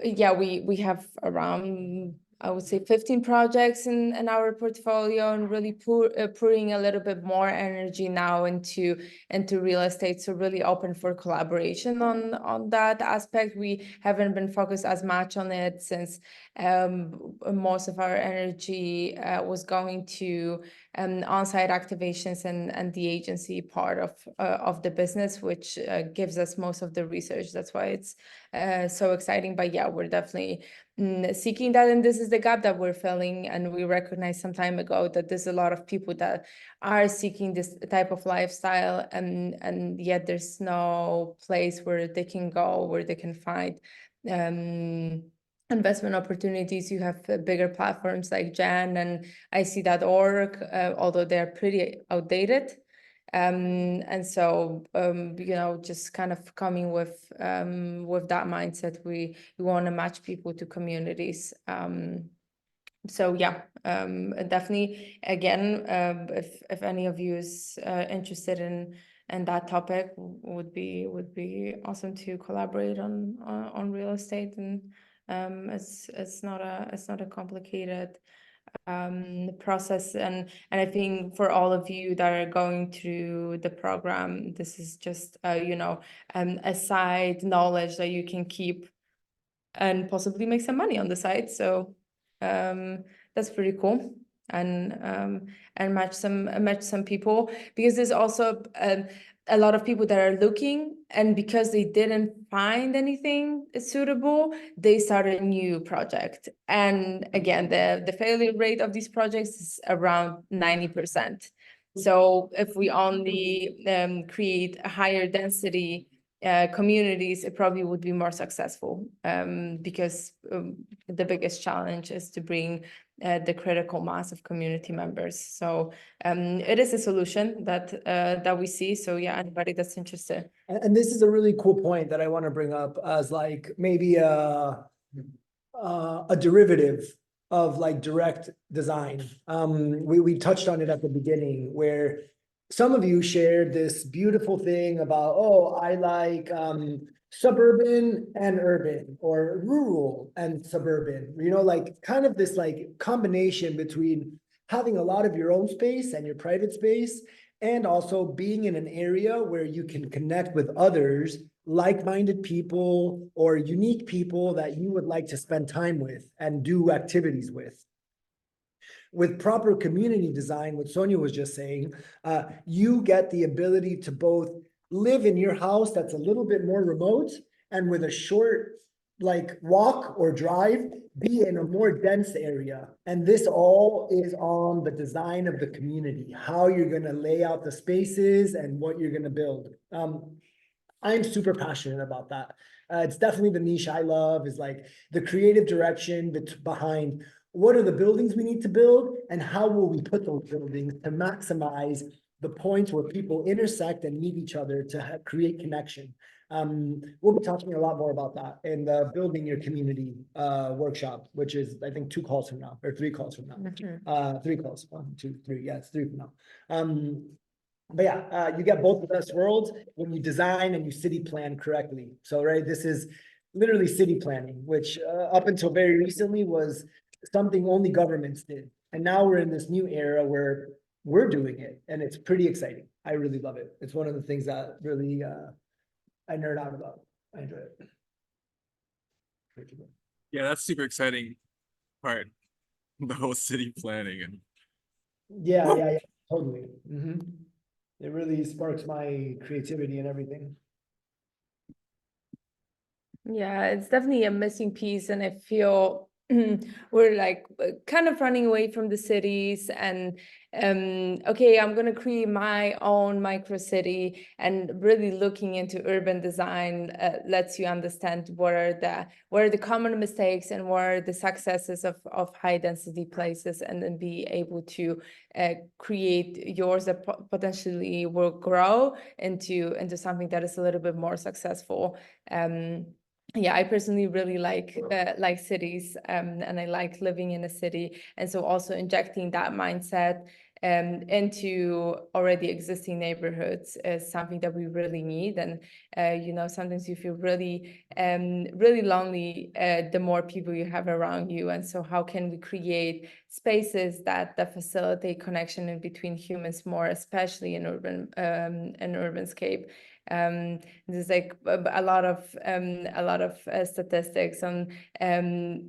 yeah, we have around, I would say, 15 projects in our portfolio, and really pouring a little bit more energy now into real estate. So really open for collaboration on that aspect. We haven't been focused as much on it, since most of our energy was going to on-site activations and the agency part of the business, which gives us most of the research. That's why it's so exciting. But yeah, we're definitely seeking that, and this is the gap that we're filling. And we recognized some time ago that there's a lot of people that are seeking this type of lifestyle, and yet there's no place where they can go, where they can find investment opportunities. You have bigger platforms like Jan and IC.org, although they're pretty outdated. And so just kind of coming with that mindset, we want to match people to communities. So yeah, definitely, again, if any of you is interested in that topic, would be awesome to collaborate on real estate. And it's not a complicated process, and I think for all of you that are going through the program, this is just a side knowledge that you can keep and possibly make some money on the side. So that's pretty cool. And match some people, because there's also a lot of people that are looking, and because they didn't find anything suitable, they start a new project. And again, the failure rate of these projects is around 90%. So if we only create a higher density communities, it probably would be more successful, because the biggest challenge is to bring the critical mass of community members. So it is a solution that we see. So yeah, anybody that's interested. And this is a really cool point that I want to bring up as like maybe a derivative of like direct design. We touched on it at the beginning, where some of you shared this beautiful thing about, oh, I like suburban and urban, or rural and suburban, like kind of this like combination between having a lot of your own space and your private space, and also being in an area where you can connect with others, like-minded people or unique people that you would like to spend time with and do activities with. With proper community design, what Sonia was just saying, you get the ability to both live in your house that's a little bit more remote, and with a short like walk or drive, be in a more dense area. And this all is on the design of the community, how you're going to lay out the spaces and what you're going to build. I'm super passionate about that. It's definitely the niche I love, is like the creative direction behind what are the buildings we need to build, and how will we put those buildings to maximize the points where people intersect and meet each other to create connection. We'll be talking a lot more about that in the Building Your Community workshop, which is, I think, 2 calls from now, or 3 calls from now. 3 calls, 1, 2, 3, yeah, it's 3 from now. But yeah, you get both the best worlds when you design and you city plan correctly. So, right, this is literally city planning, which up until very recently was something only governments did. And now we're in this new era where we're doing it, and it's pretty exciting. I really love it. It's one of the things that really I nerd out about. I enjoy it. Yeah, that's super exciting part. The whole city planning and Yeah, totally. It really sparks my creativity and everything. Yeah, it's definitely a missing piece, and I feel we're like kind of running away from the cities, and okay, I'm gonna create my own micro city, and really looking into urban design lets you understand what are the common mistakes and what are the successes of high density places, and then be able to create yours that potentially will grow into something that is a little bit more successful. Yeah, I personally really like cities, and I like living in a city, and so also injecting that mindset into already existing neighborhoods is something that we really need. And sometimes you feel really really lonely the more people you have around you, and so how can we create spaces that facilitate connection in between humans more, especially in urban scape. There's like a lot of statistics on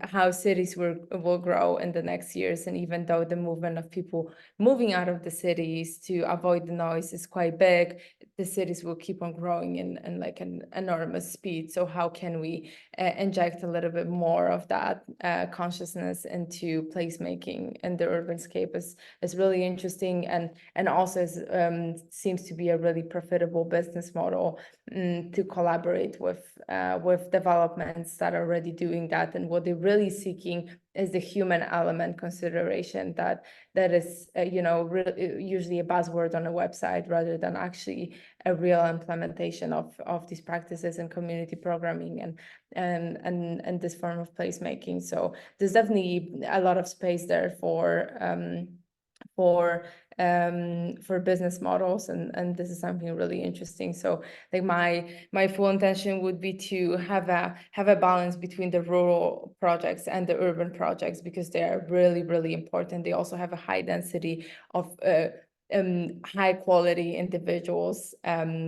how cities will grow in the next years, and even though the movement of people moving out of the cities to avoid the noise is quite big, the cities will keep on growing in like an enormous speed. So how can we inject a little bit more of that consciousness into placemaking in the urban scape is really interesting, and also seems to be a really profitable business model to collaborate with developments that are already doing that. And what they're really seeking is the human element consideration that is usually a buzzword on a website, rather than actually a real implementation of these practices in community programming and this form of placemaking. So there's definitely a lot of space there for business models, and this is something really interesting. So like my full intention would be to have a balance between the rural projects and the urban projects, because they are really, really important. They also have a high density of high quality individuals,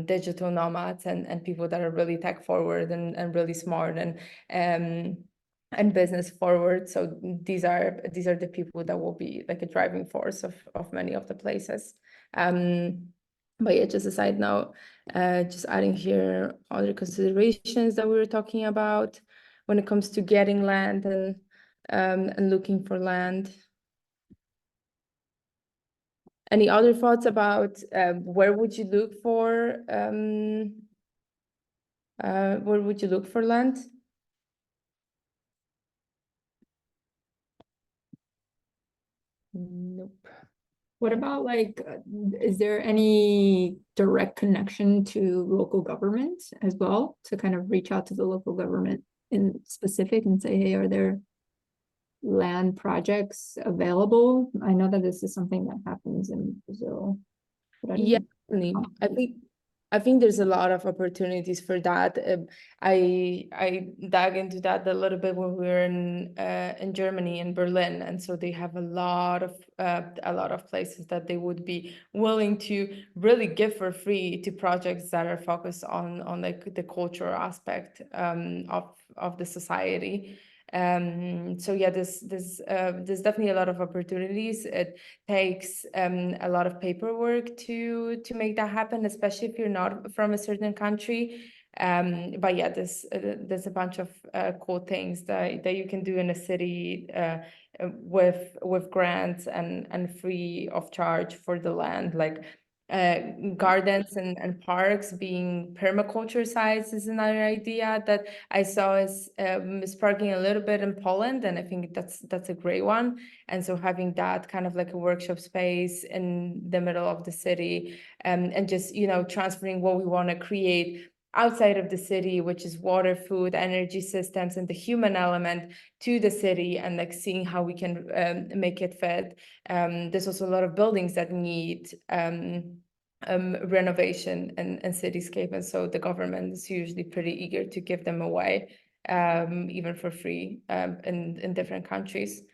digital nomads, and people that are really tech forward and really smart and business forward. So these are the people that will be like a driving force of many of the places. But yeah, just a side note, just adding here other considerations that we were talking about when it comes to getting land and looking for land. Any other thoughts about where would you look for land? Nope. What about like, is there any direct connection to local government as well, to kind of reach out to the local government in specific and say, hey, are there land projects available? I know that this is something that happens in Brazil. Yeah, I think I think there's a lot of opportunities for that. I dug into that a little bit when we were in Germany, in Berlin, and so they have a lot of places that they would be willing to really give for free to projects that are focused on like the cultural aspect of the society. So yeah, there's definitely a lot of opportunities. It takes a lot of paperwork to make that happen, especially if you're not from a certain country. But yeah, there's a bunch of cool things that you can do in a city with grants and free of charge for the land, like gardens and parks being permaculture sites is another idea that I saw is sparking a little bit in Poland, and I think that's a great one. And so having that kind of like a workshop space in the middle of the city, and just, you know, transferring what we want to create outside of the city, which is water, food, energy systems, and the human element to the city, and like seeing how we can make it fit. There's also a lot of buildings that need renovation and cityscape, and so the government is usually pretty eager to give them away, even for free, in different countries.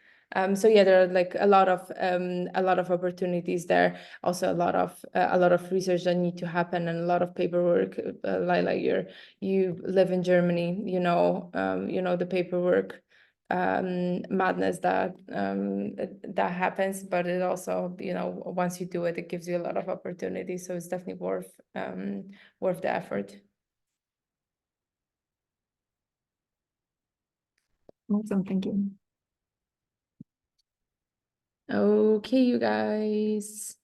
So yeah, there are like a lot of opportunities there. Also a lot of research that need to happen, and a lot of paperwork. Laila, you live in Germany, you know the paperwork madness that happens, but it also, you know, once you do it, it gives you a lot of opportunities. So it's definitely worth the effort. Awesome, thank you. Okay, you guys.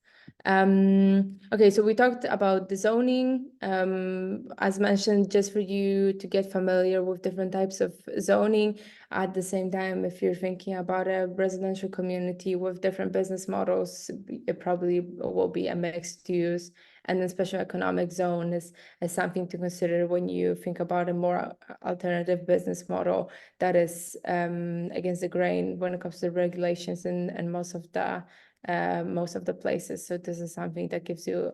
Okay, so we talked about the zoning. As mentioned, just for you to get familiar with different types of zoning. At the same time, if you're thinking about a residential community with different business models, it probably will be a mixed use. And then special economic zone is something to consider when you think about a more alternative business model that is against the grain when it comes to regulations and most of the places. So this is something that gives you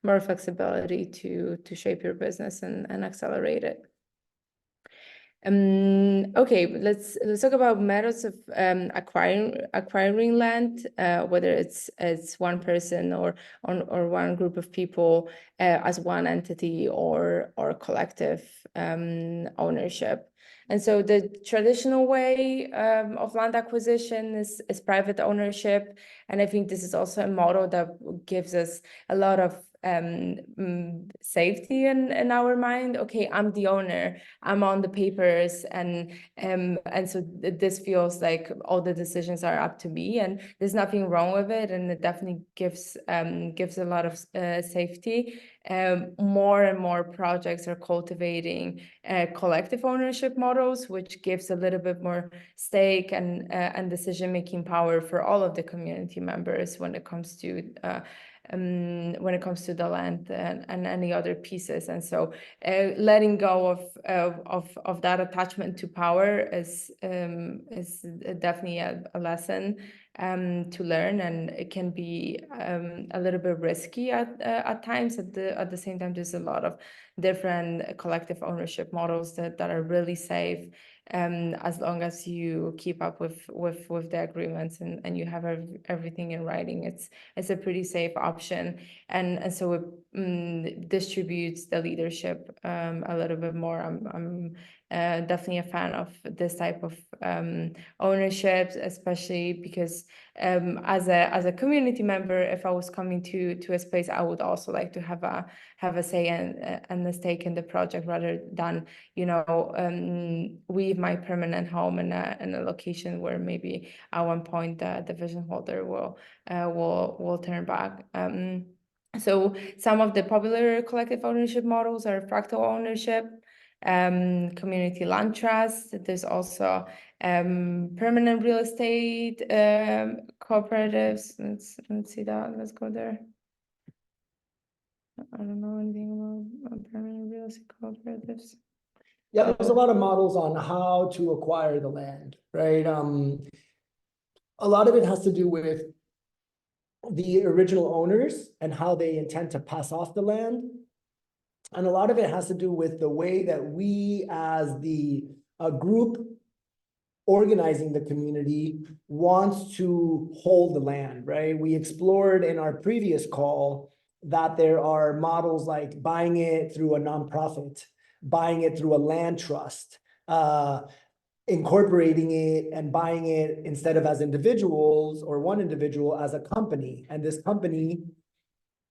more flexibility to shape your business and accelerate it. Okay, let's talk about methods of acquiring land, whether it's one person or one group of people as one entity or collective ownership. And so the traditional way of land acquisition is private ownership, and I think this is also a model that gives us a lot of safety in our mind. Okay, I'm the owner, I'm on the papers, and so this feels like all the decisions are up to me, and there's nothing wrong with it, and it definitely gives a lot of safety. More and more projects are cultivating collective ownership models, which gives a little bit more stake and decision-making power for all of the community members when it comes to the land and any other pieces. And so letting go of that attachment to power is definitely a lesson to learn, and it can be a little bit risky at times. At the same time, there's a lot of different collective ownership models that are really safe, as long as you keep up with the agreements and you have everything in writing. It's a pretty safe option, and so it distributes the leadership a little bit more. I'm definitely a fan of this type of ownership, especially because as a community member, if I was coming to a space, I would also like to have a say and a stake in the project, rather than, you know, leave my permanent home in a location where maybe at one point the vision holder will turn back. So some of the popular collective ownership models are fractal ownership, community land trust. There's also permanent real estate cooperatives. Let's see that. Let's go there. I don't know anything about permanent real estate cooperatives. Yeah, there's a lot of models on how to acquire the land, right? A lot of it has to do with the original owners and how they intend to pass off the land. And a lot of it has to do with the way that we as the group organizing the community wants to hold the land, right? We explored in our previous call that there are models like buying it through a nonprofit, buying it through a land trust, incorporating it and buying it instead of as individuals or one individual as a company. And this company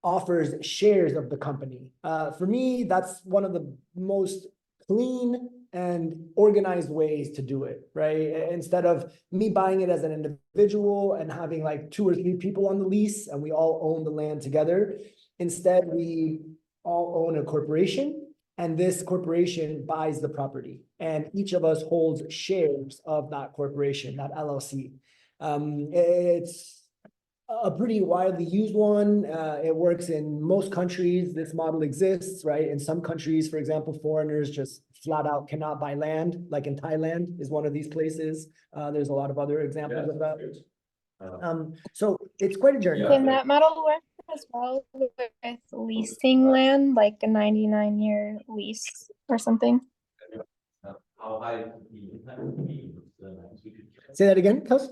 offers shares of the company. For me, that's one of the most clean and organized ways to do it, right? Instead of me buying it as an individual and having like 2 or 3 people on the lease and we all own the land together. Instead, we all own a corporation and this corporation buys the property and each of us holds shares of that corporation, that LLC. It's a pretty widely used one. It works in most countries. This model exists, right? In some countries, for example, foreigners just flat out cannot buy land, like in Thailand is one of these places. There's a lot of other examples of that. So it's quite a journey. Can that model work as well with leasing land, like a 99-year lease or something? Say that again, Kels?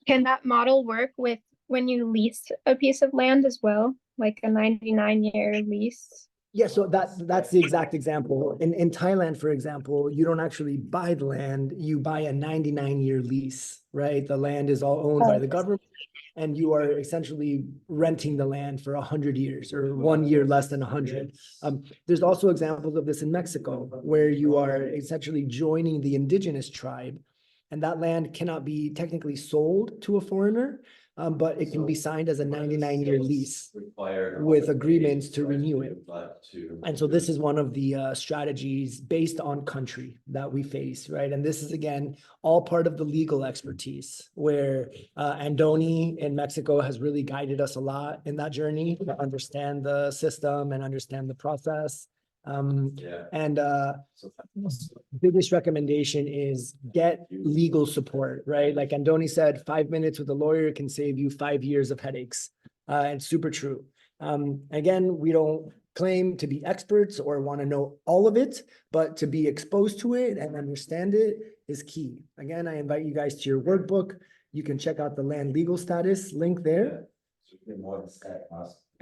Can that model work with when you lease a piece of land as well, like a 99-year lease? Yeah, so that's the exact example. In Thailand, for example, you don't actually buy the land, you buy a 99-year lease, right? The land is all owned by the government and you are essentially renting the land for 100 years or 1 year less than 100. There's also examples of this in Mexico where you are essentially joining the indigenous tribe and that land cannot be technically sold to a foreigner, but it can be signed as a 99-year lease with agreements to renew it. And so this is one of the strategies based on country that we face, right? And this is, again, all part of the legal expertise where Andoni in Mexico has really guided us a lot in that journey to understand the system and understand the process. Biggest recommendation is get legal support, right? Like Andoni said, 5 minutes with a lawyer can save you 5 years of headaches. It's super true. Again, we don't claim to be experts or want to know all of it, but to be exposed to it and understand it is key. Again, I invite you guys to your workbook. You can check out the land legal status link there.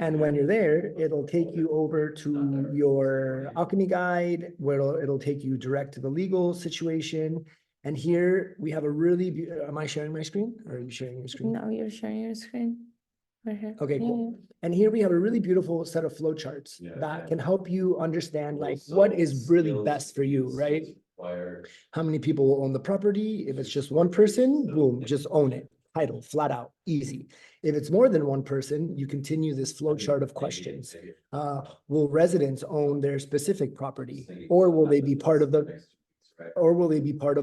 And when you're there, it'll take you over to your alchemy guide, where it'll take you direct to the legal situation. And here we have a really, am I sharing my screen or are you sharing your screen? No, you're sharing your screen. Right here. Okay, cool. And here we have a really beautiful set of flowcharts that can help you understand like what is really best for you, right? How many people will own the property? If it's just one person, boom, just own it. Title, flat out, easy. If it's more than one person, you continue this flow chart of questions. Will residents own their specific property, or will they be part of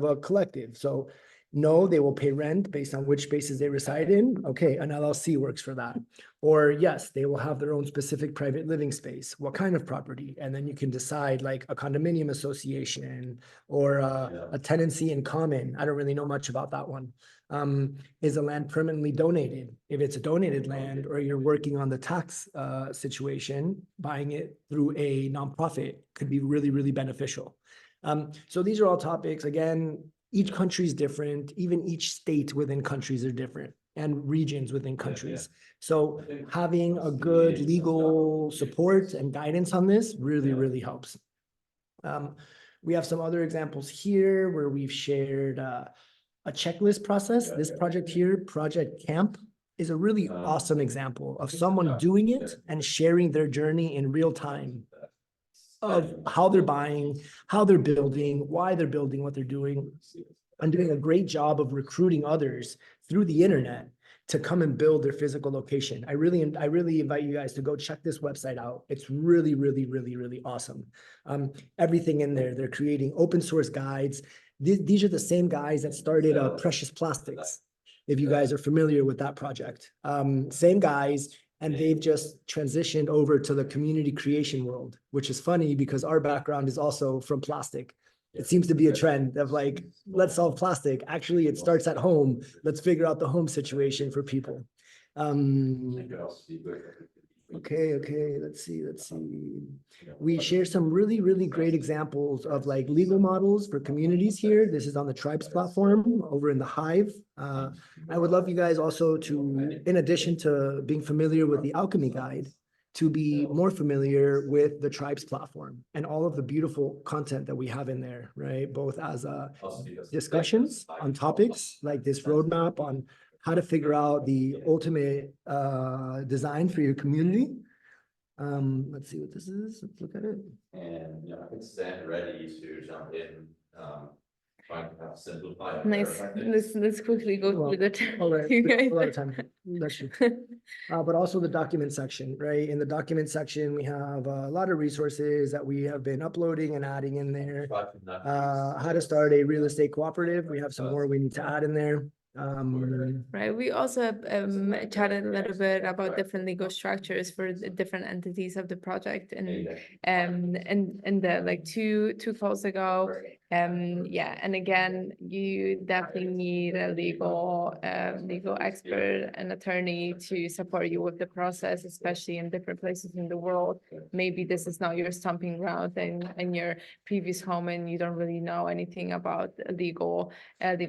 a collective? So no, they will pay rent based on which spaces they reside in. Okay, an LLC works for that. Or yes, they will have their own specific private living space. What kind of property? And then you can decide like a condominium association or a tenancy in common. I don't really know much about that one. Is the land permanently donated? If it's a donated land or you're working on the tax situation, buying it through a nonprofit could be really, really beneficial. So these are all topics. Again, each country is different. Even each state within countries are different and regions within countries. So having a good legal support and guidance on this really, really helps. We have some other examples here where we've shared a checklist process. This project here, Project Camp, is a really awesome example of someone doing it and sharing their journey in real time of how they're buying, how they're building, why they're building what they're doing, and doing a great job of recruiting others through the internet to come and build their physical location. I really invite you guys to go check this website out. It's really, really, really, really awesome. Everything in there, they're creating open source guides. These are the same guys that started Precious Plastics, if you guys are familiar with that project. Same guys, and they've just transitioned over to the community creation world, which is funny because our background is also from plastic. It seems to be a trend of like, let's solve plastic. Actually, it starts at home. Let's figure out the home situation for people. Okay, let's see. We share some really great examples of like legal models for communities here. This is on the Tribes platform over in the Hive. I would love you guys also to, in addition to being familiar with the Alchemy Guide, to be more familiar with the Tribes platform and all of the beautiful content that we have in there, right? Both as discussions on topics like this roadmap on how to figure out the ultimate design for your community. Let's see what this is. Let's look at it. And it's then ready to jump in. Trying to have simplified. Nice. Let's quickly go through the All right, you we have guys. a lot of time. That's true. But also the document section, right? In the document section, we have a lot of resources that we have been uploading and adding in there. How to start a real estate cooperative. We have some more we need to add in there. Right. We also chatted a little bit about different legal structures for the different entities of the project, and the like two calls ago. Yeah, and again, you definitely need a legal expert, an attorney to support you with the process, especially in different places in the world. Maybe this is not your stomping ground in your previous home, and you don't really know anything about legal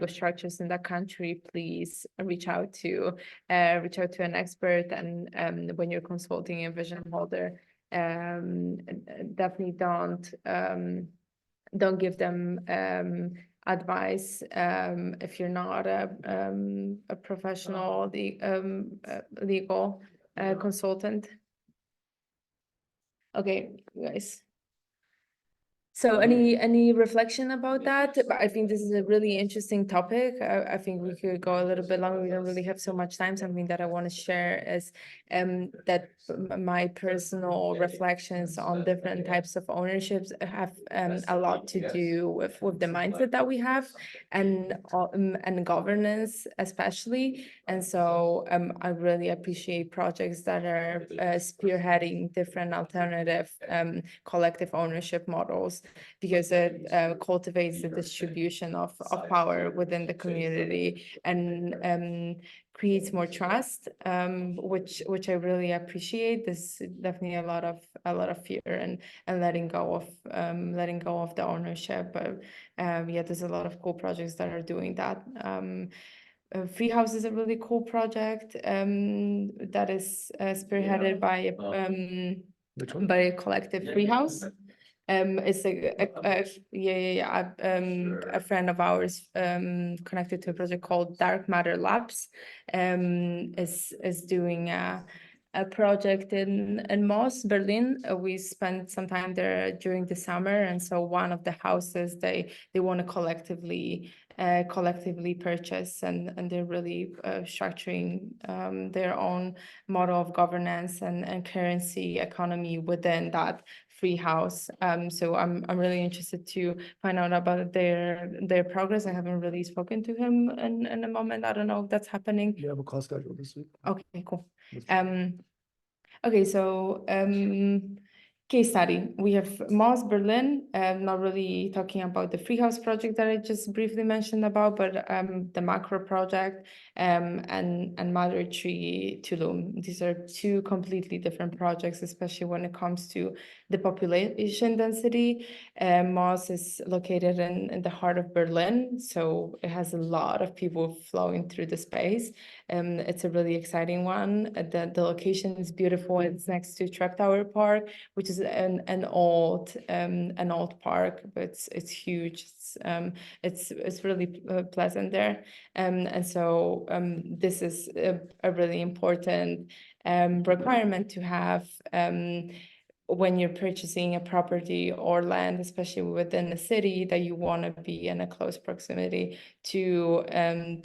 structures in that country. Please reach out to an expert, and when you're consulting a vision holder, definitely don't give them advice if you're not a professional legal consultant. Okay, guys. So any reflection about that? I think this is a really interesting topic. I think we could go a little bit longer. We don't really have so much time. Something that I want to share is that my personal reflections on different types of ownerships have a lot to do with the mindset that we have and governance especially. And so I really appreciate projects that are spearheading different alternative collective ownership models, because it cultivates the distribution of power within the community and creates more trust, which I really appreciate. There's definitely a lot of fear and letting go of the ownership. But yeah, there's a lot of cool projects that are doing that. Free House is a really cool project that is spearheaded by a collective Free House. It's a friend of ours connected to a project called Dark Matter Labs is doing a project in Moss, Berlin. We spent some time there during the summer, and so one of the houses they want to collectively purchase, and they're really structuring their own model of governance and currency economy within that Free House. So I'm really interested to find out about their progress. I haven't really spoken to him in a moment. I don't know if that's happening. We have a call scheduled this week. Okay, cool. Okay, so case study. We have Moss, Berlin. Not really talking about the Free House project that I just briefly mentioned about, but the macro project and Mother Tree Tulum. These are two completely different projects, especially when it comes to the population density. Moss is located in the heart of Berlin, so it has a lot of people flowing through the space. It's a really exciting one. The location is beautiful. It's next to Truck Tower Park, which is an old park, but it's huge. It's really pleasant there, and so this is a really important requirement to have when you're purchasing a property or land, especially within the city, that you want to be in a close proximity to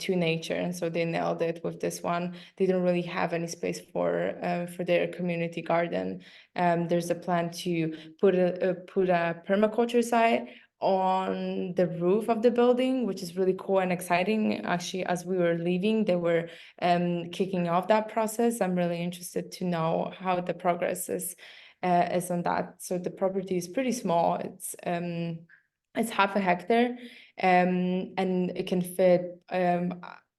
nature. And so they nailed it with this one. They don't really have any space for their community garden. There's a plan to put a permaculture site on the roof of the building, which is really cool and exciting. Actually, as we were leaving, they were kicking off that process. I'm really interested to know how the progress is on that. So the property is pretty small. It's half a hectare, and it can fit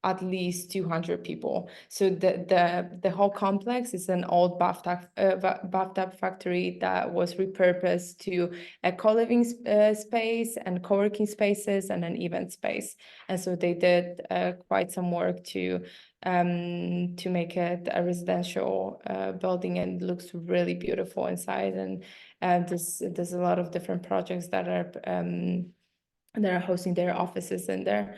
at least 200 people. So the whole complex is an old bathtub factory that was repurposed to a co-living space and co-working spaces and an event space. And so they did quite some work to make it a residential building, and it looks really beautiful inside. And there's a lot of different projects that are hosting their offices in there.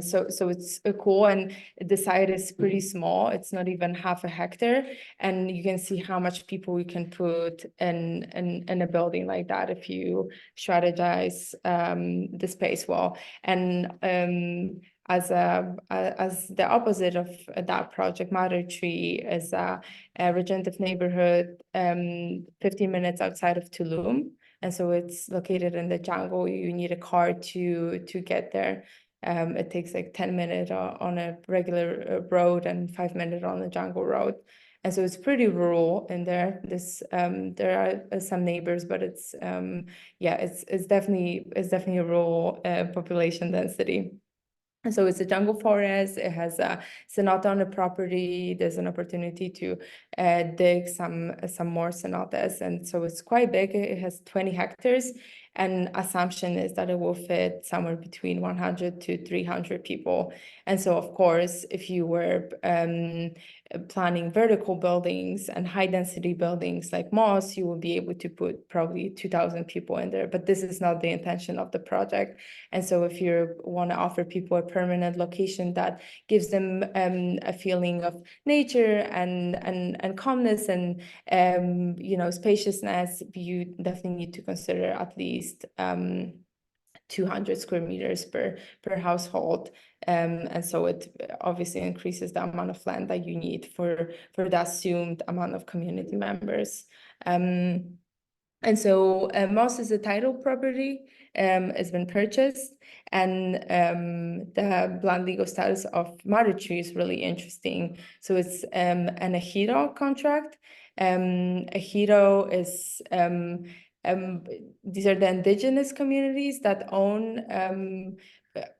So it's cool, and the site is pretty small. It's not even half a hectare, and you can see how much people you can put in a building like that if you strategize the space well. And as the opposite of that project, Mother Tree is a regenerative neighborhood 15 minutes outside of Tulum. And so it's located in the jungle. You need a car to get there. It takes like 10 minutes on a regular road and 5 minutes on the jungle road. And so it's pretty rural in there. There are some neighbors, but it's definitely a rural population density. And so it's a jungle forest. It has a cenote on the property. There's an opportunity to dig some more cenotes. And so it's quite big. It has 20 hectares. And assumption is that it will fit somewhere between 100 to 300 people. And so, of course, if you were planning vertical buildings and high density buildings like Moss, you will be able to put probably 2,000 people in there. But this is not the intention of the project. And so if you want to offer people a permanent location that gives them a feeling of nature and calmness and spaciousness, you definitely need to consider at least 200 square meters per household. And so it obviously increases the amount of land that you need for the assumed amount of community members. And so Moss is a title property. It's been purchased, and the land legal status of Mother Tree is really interesting. So it's an ejido contract. Ejido is these are the indigenous communities that own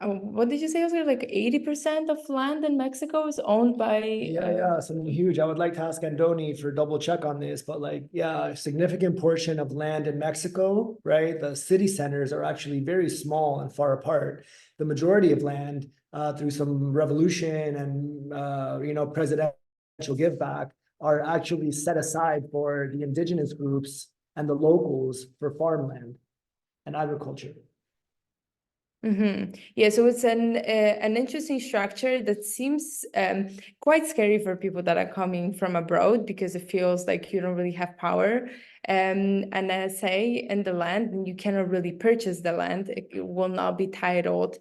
what did you say, Oscar? Like 80% of land in Mexico is owned by something huge. I would like to ask Andoni for double check on this, but a significant portion of land in Mexico, right? The city centers are actually very small and far apart. The majority of land, through some revolution and presidential give back, are actually set aside for the indigenous groups and the locals for farmland and agriculture. Mm-hmm. Yeah, so it's an interesting structure that seems quite scary for people that are coming from abroad, because it feels like you don't really have power and a say in the land, and you cannot really purchase the land. It will not be titled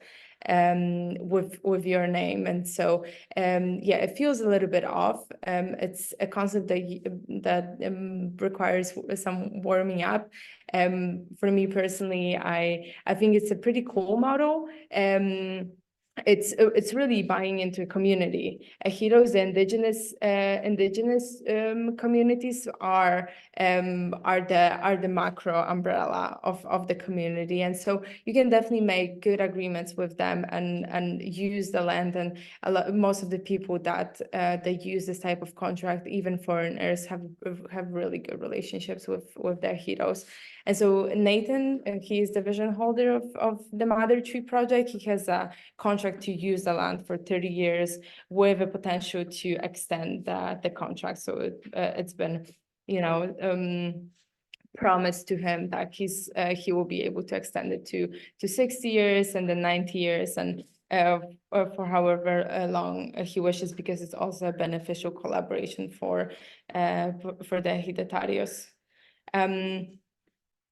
with your name. And so it feels a little bit off. It's a concept that requires some warming up. For me personally, I think it's a pretty cool model. It's really buying into a community. Ejidos, the indigenous communities are the macro umbrella of the community, and so you can definitely make good agreements with them and use the land. And most of the people that they use this type of contract, even foreigners, have really good relationships with their ejidos. And so Nathan, he is the vision holder of the Mother Tree project. He has a contract to use the land for 30 years with a potential to extend the contract. So it's been, promised to him that he will be able to extend it to 60 years and then 90 years and for however long he wishes, because it's also a beneficial collaboration for the ejidatarios.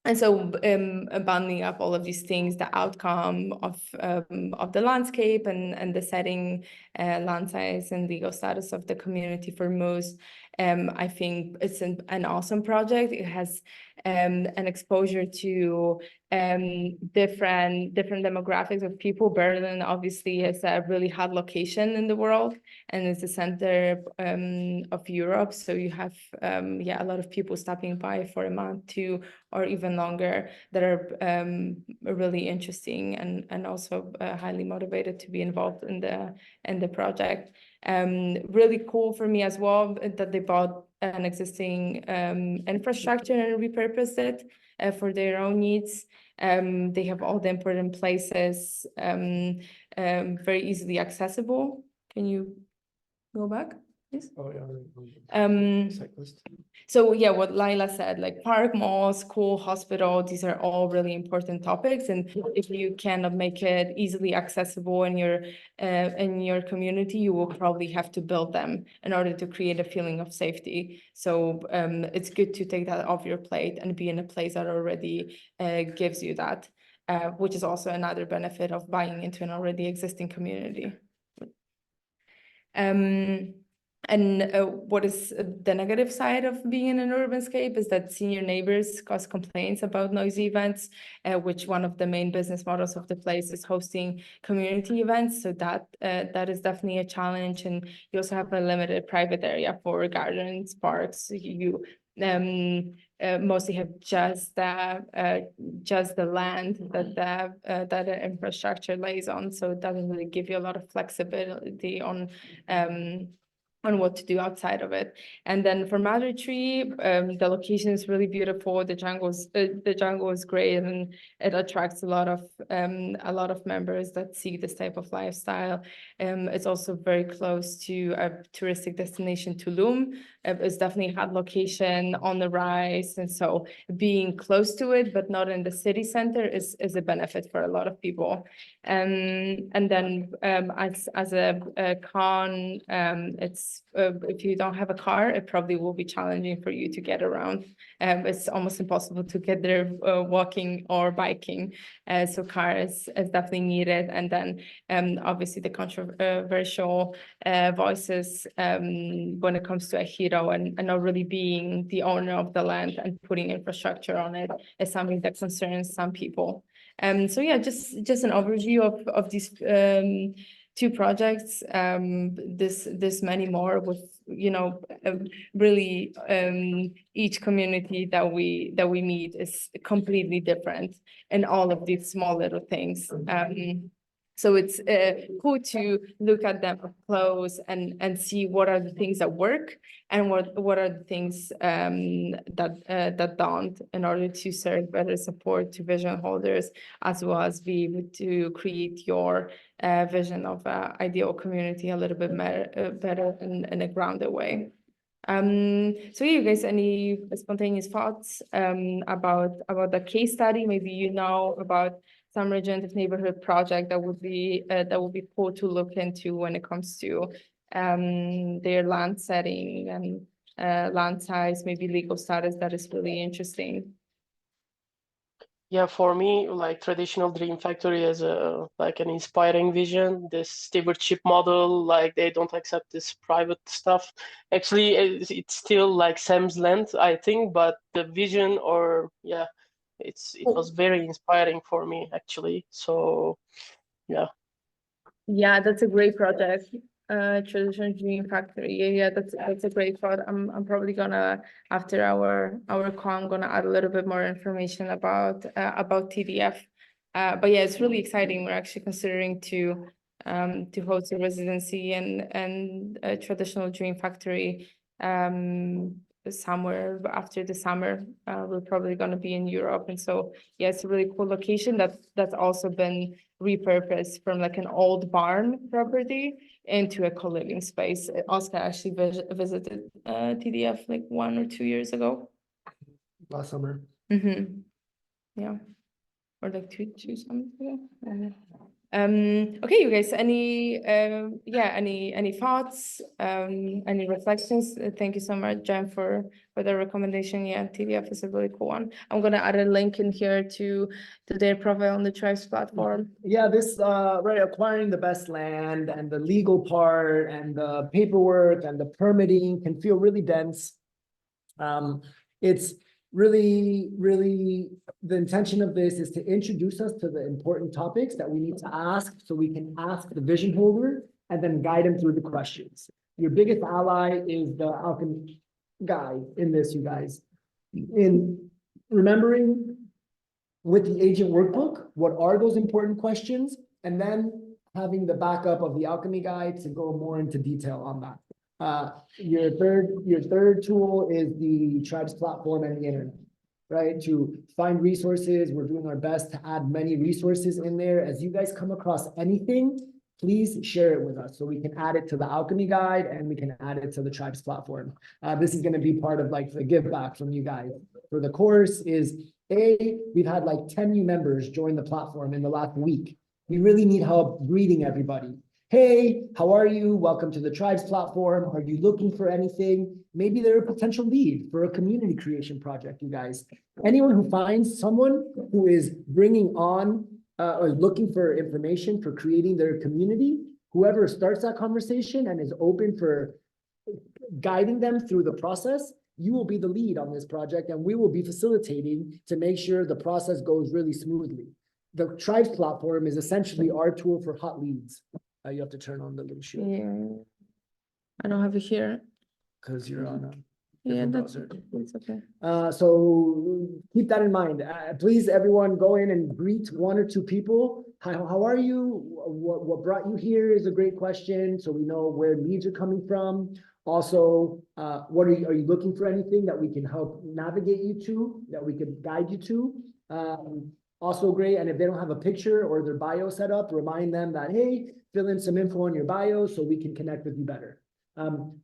And so bundling up all of these things, the outcome of the landscape and the setting, land size and legal status of the community for most, I think it's an awesome project. It has an exposure to different demographics of people. Berlin obviously is a really hot location in the world, and it's the center of Europe. So you have a lot of people stopping by for a month, 2 or even longer, that are really interesting and also highly motivated to be involved in the project. Really cool for me as well that they bought an existing infrastructure and repurposed it for their own needs. They have all the important places very easily accessible. Can you go back, please? Oh, yeah. Cyclist. So yeah, what Laila said, like park, mall, school, hospital, these are all really important topics. And if you cannot make it easily accessible in your community, you will probably have to build them in order to create a feeling of safety. So it's good to take that off your plate and be in a place that already gives you that, which is also another benefit of buying into an already existing community. And what is the negative side of being in an urban scape is that senior neighbors cause complaints about noisy events, which one of the main business models of the place is hosting community events. So that is definitely a challenge. And you also have a limited private area for gardens, parks. You mostly have just the land that the infrastructure lays on. So it doesn't really give you a lot of flexibility on what to do outside of it. And then for Mother Tree, the location is really beautiful. The jungle is great, and it attracts a lot of members that seek this type of lifestyle. It's also very close to a touristic destination, Tulum. It's definitely a hot location on the rise, and so being close to it but not in the city center is a benefit for a lot of people. And then as a con, it's if you don't have a car, it probably will be challenging for you to get around. It's almost impossible to get there walking or biking. So car is definitely needed. And then obviously the controversial voices when it comes to Ejido and not really being the owner of the land and putting infrastructure on it is something that concerns some people. So yeah, just an overview of these 2 projects. This many more with really each community that we meet is completely different in all of these small little things. So it's cool to look at them up close and see what are the things that work and what are the things that don't, in order to serve better support to vision holders, as well as be able to create your vision of an ideal community a little bit better in a grounded way. So you guys, any spontaneous thoughts about the case study? Maybe about some regenerative neighborhood project that would be cool to look into when it comes to their land setting and land size, maybe legal status. That is really interesting. Yeah, for me, like traditional Dream Factory is like an inspiring vision. This stewardship model, like they don't accept this private stuff. Actually, it's still like Sam's Land, I think, but the vision, or yeah, it was very inspiring for me actually. So yeah. Yeah, that's a great project. Traditional Dream Factory. Yeah, that's a great thought. I'm probably gonna, after our call, I'm gonna add a little bit more information about TDF. But yeah, it's really exciting. We're actually considering to host a residency and a traditional Dream Factory somewhere after the summer. We're probably gonna be in Europe, and so yeah, it's a really cool location that's also been repurposed from like an old barn property into a co-living space. Oscar actually visited TDF like 1 or 2 years ago. Last summer. Yeah, or like two summers ago. Okay, you guys, any thoughts, any reflections? Thank you so much, Jen, for the recommendation. Yeah, TDF is a really cool one. I'm gonna add a link in here to their profile on the Tribes platform. Yeah, this right, acquiring the best land and the legal part and the paperwork and the permitting can feel really dense. It's really, the intention of this is to introduce us to the important topics that we need to ask so we can ask the vision holder and then guide them through the questions. Your biggest ally is the alchemy guy in this, you guys. In remembering with the agent workbook, what are those important questions? And then having the backup of the alchemy guide to go more into detail on that. Your third tool is the Tribes platform and the internet, right? To find resources. We're doing our best to add many resources in there. As you guys come across anything, please share it with us so we can add it to the alchemy guide and we can add it to the Tribes platform. This is going to be part of like the give back from you guys for the course is we've had like 10 new members join the platform in the last week. We really need help greeting everybody. Hey, how are you? Welcome to the Tribes platform. Are you looking for anything? Maybe they're a potential lead for a community creation project, you guys. Anyone who finds someone who is bringing on or looking for information for creating their community, whoever starts that conversation and is open for guiding them through the process, you will be the lead on this project and we will be facilitating to make sure the process goes really smoothly. The Tribes platform is essentially our tool for hot leads. You have to turn on the little shield. Yeah, I don't have it here. Because you're on a Yeah, browser. that's okay. So keep that in mind. Please, everyone, go in and greet one or two people. How are you? What brought you here is a great question. So we know where leads are coming from. Also, what are you looking for anything that we can help navigate you to, that we could guide you to? Also great. And if they don't have a picture or their bio set up, remind them that, hey, fill in some info on your bio so we can connect with you better.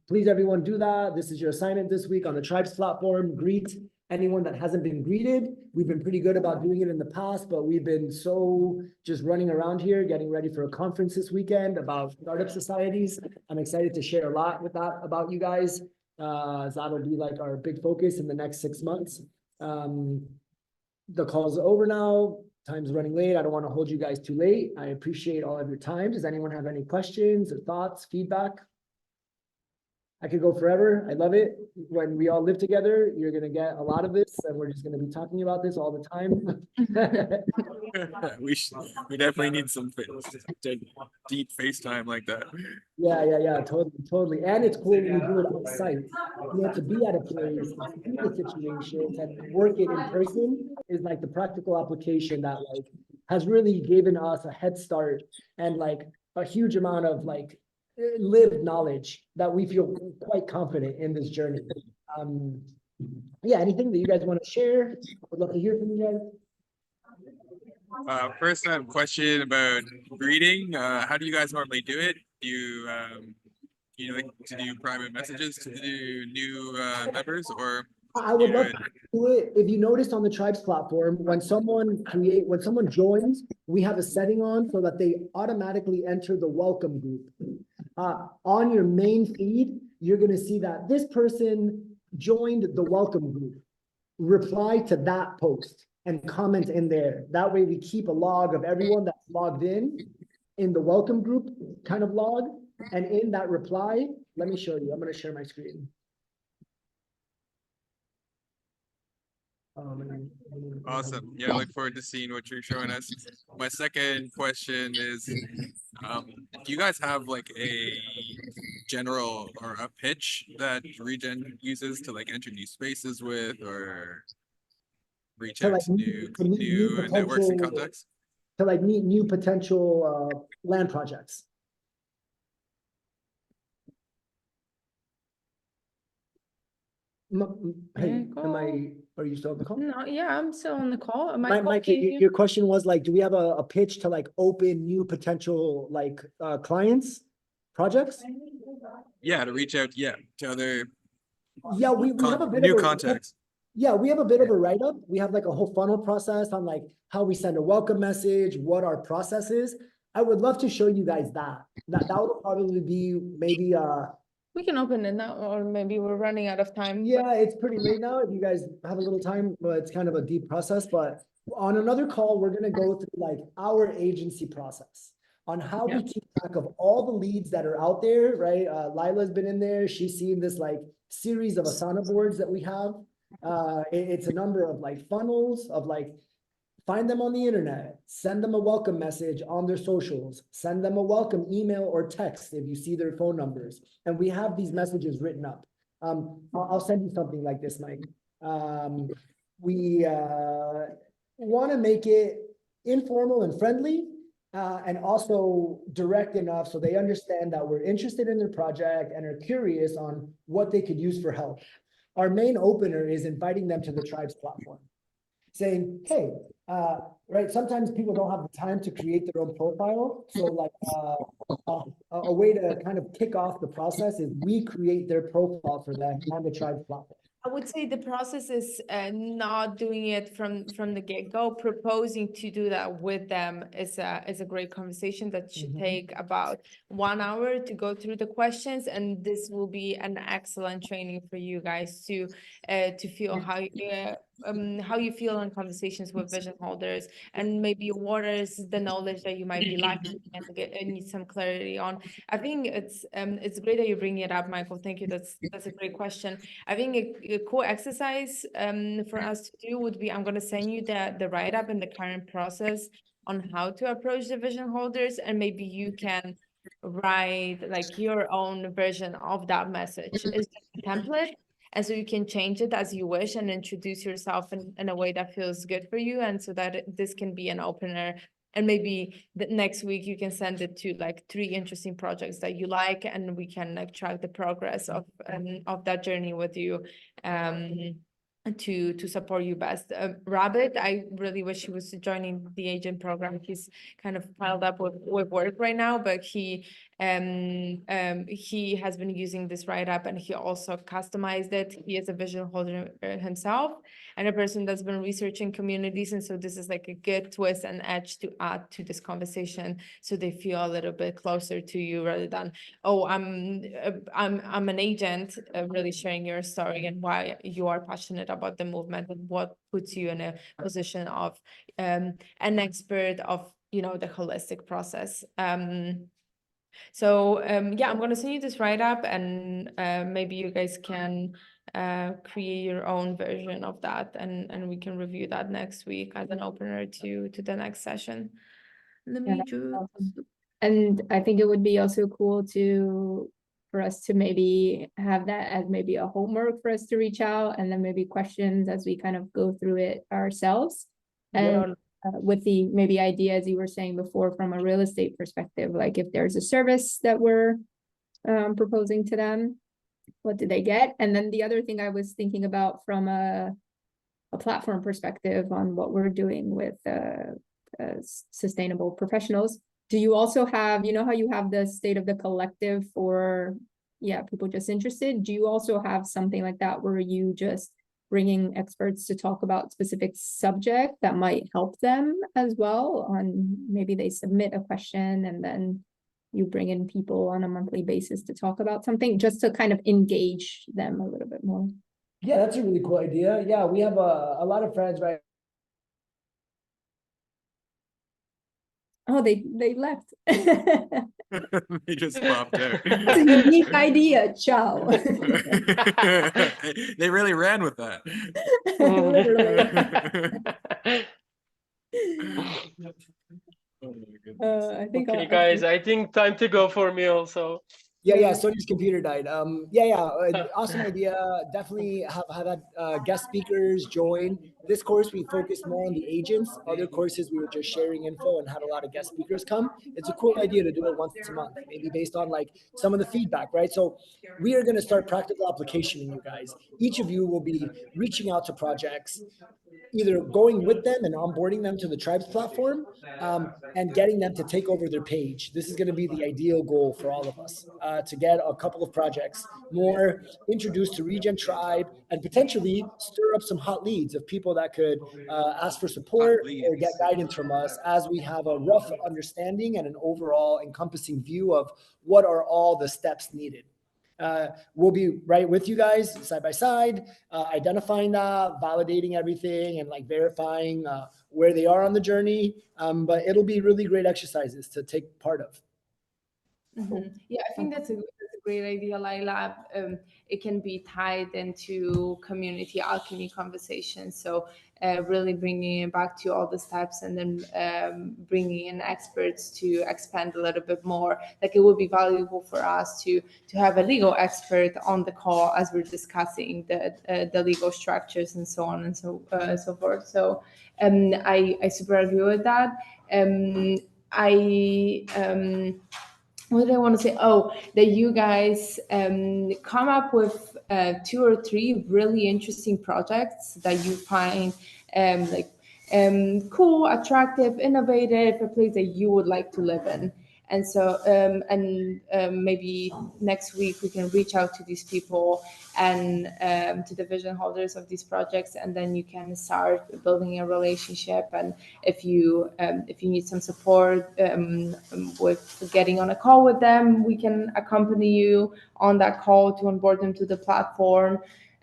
Please, everyone, do that. This is your assignment this week on the Tribes platform. Greet anyone that hasn't been greeted. We've been pretty good about doing it in the past, but we've been so just running around here, getting ready for a conference this weekend about startup societies. I'm excited to share a lot with that about you guys. That'll be like our big focus in the next 6 months. The call's over now. Time's running late. I don't want to hold you guys too late. I appreciate all of your time. Does anyone have any questions or thoughts, feedback? I could go forever. I love it. When we all live together, you're going to get a lot of this, and we're just going to be talking about this all the time. We definitely need some deep FaceTime like that. Yeah, totally. And it's cool when you do it on site. You have to be at a place, see the situations, and work it in person is like the practical application that like has really given us a head start and like a huge amount of like lived knowledge that we feel quite confident in this journey. Yeah, anything that you guys want to share? Would love to hear from you guys. First, I have a question about greeting. How do you guys normally do it? Do you like to do private messages to the new members, or I would love to do it. If you noticed on the Tribes platform, when someone joins, we have a setting on so that they automatically enter the welcome group. On your main feed, you're going to see that this person joined the welcome group. Reply to that post and comment in there. That way we keep a log of everyone that's logged in the welcome group kind of log. And in that reply, let me show you. I'm going to share my screen. Awesome. Yeah, I look forward to seeing what you're showing us. My second question is, do you guys have like a general or a pitch that Regen uses to like enter new spaces with, or reach out to new networks and contacts? To like meet new potential land projects. Hey, are you still on the call? No, yeah, I'm still on the call. Mike, your question was like, do we have a pitch to like open new potential like clients, projects? Yeah, to reach out, to other we have a bit new of contacts. Yeah, we have a bit of a write-up. We have like a whole funnel process on like how we send a welcome message, what our process is. I would love to show you guys that. That would probably be maybe We can open it now, or maybe we're running out of time. yeah, it's pretty late now. If you guys have a little time, but it's kind of a deep process. But on another call, we're gonna go through like our agency process on how we keep track of all the leads that are out there, right? Lila's been in there. She's seen this like series of Asana boards that we have. It's a number of like funnels of like find them on the internet, send them a welcome message on their socials, send them a welcome email or text if you see their phone numbers. And we have these messages written up. I'll send you something like this, Mike. We want to make it informal and friendly, and also direct enough so they understand that we're interested in their project and are curious on what they could use for help. Our main opener is inviting them to the Tribes platform, saying, hey, right, sometimes people don't have the time to create their own profile. So like a way to kind of kick off the process is we create their profile for them on the Tribes platform. I would say the process is not doing it from the get-go. Proposing to do that with them is a great conversation that should take about 1 hour to go through the questions, and this will be an excellent training for you guys to feel how you feel in conversations with vision holders, and maybe what is the knowledge that you might be lacking and need some clarity on. I think it's great that you bring it up, Michael. Thank you. That's a great question. I think a cool exercise for us to do would be, I'm going to send you the write-up and the current process on how to approach the vision holders, and maybe you can write like your own version of that message. It's just a template, and so you can change it as you wish and introduce yourself in a way that feels good for you, and so that this can be an opener. And maybe the next week you can send it to like 3 interesting projects that you like, and we can like track the progress of that journey with you to support you best. Rabbit, I really wish he was joining the agent program. He's kind of piled up with work right now, but he has been using this write-up, and he also customized it. He is a vision holder himself and a person that's been researching communities, and so this is like a good twist and edge to add to this conversation, so they feel a little bit closer to you rather than, oh, I'm an agent, really sharing your story and why you are passionate about the movement and what puts you in a position of an expert of, you know, the holistic process. So yeah, I'm going to send you this write-up, and maybe you guys can create your own version of that, and we can review that next week as an opener to the next session. Let me do. Awesome. And I think it would be also cool for us to maybe have that as maybe a homework for us to reach out, and then maybe questions as we kind of go through it ourselves. And with the maybe idea, as you were saying before, from a real estate perspective, like if there's a service that we're proposing to them, what do they get? And then the other thing I was thinking about from a platform perspective on what we're doing with sustainable professionals. Do you also have, you know how you have the state of the collective for, people just interested? Do you also have something like that where you just bringing experts to talk about specific subject that might help them as well? On maybe they submit a question and then you bring in people on a monthly basis to talk about something, just to kind of engage them a little bit more. Yeah, that's a really cool idea. Yeah, we have a lot of friends, right? Oh, they left. They just popped out. That's a unique idea. Ciao. They really ran with that. Oh my goodness. I think Okay, guys, I think time to go for meal. So Yeah, Sonia's computer died. Awesome idea. Definitely have had guest speakers join. This course, we focused more on the agents. Other courses, we were just sharing info and had a lot of guest speakers come. It's a cool idea to do it once a month, maybe based on like some of the feedback, right? So we are going to start practical application in you guys. Each of you will be reaching out to projects, either going with them and onboarding them to the Tribes platform, and getting them to take over their page. This is going to be the ideal goal for all of us. to get a couple of projects more introduced to Regen Tribe and potentially stir up some hot leads of people that could ask for support or get guidance from us as we have a rough understanding and an overall encompassing view of what are all the steps needed. We'll be right with you guys side by side, identifying that, validating everything, and like verifying where they are on the journey. But it'll be really great exercises to take part of. Yeah, I think that's a great idea, Laila. It can be tied into community alchemy conversations. So really bringing it back to all the steps and then bringing in experts to expand a little bit more. Like it would be valuable for us to have a legal expert on the call as we're discussing the legal structures and so on and so forth. So I super agree with that. What did I want to say? Oh, that you guys come up with 2 or 3 really interesting projects that you find cool, attractive, innovative, a place that you would like to live in. And so, maybe next week we can reach out to these people and to the vision holders of these projects, and then you can start building a relationship. And if you need some support with getting on a call with them, we can accompany you on that call to onboard them to the platform.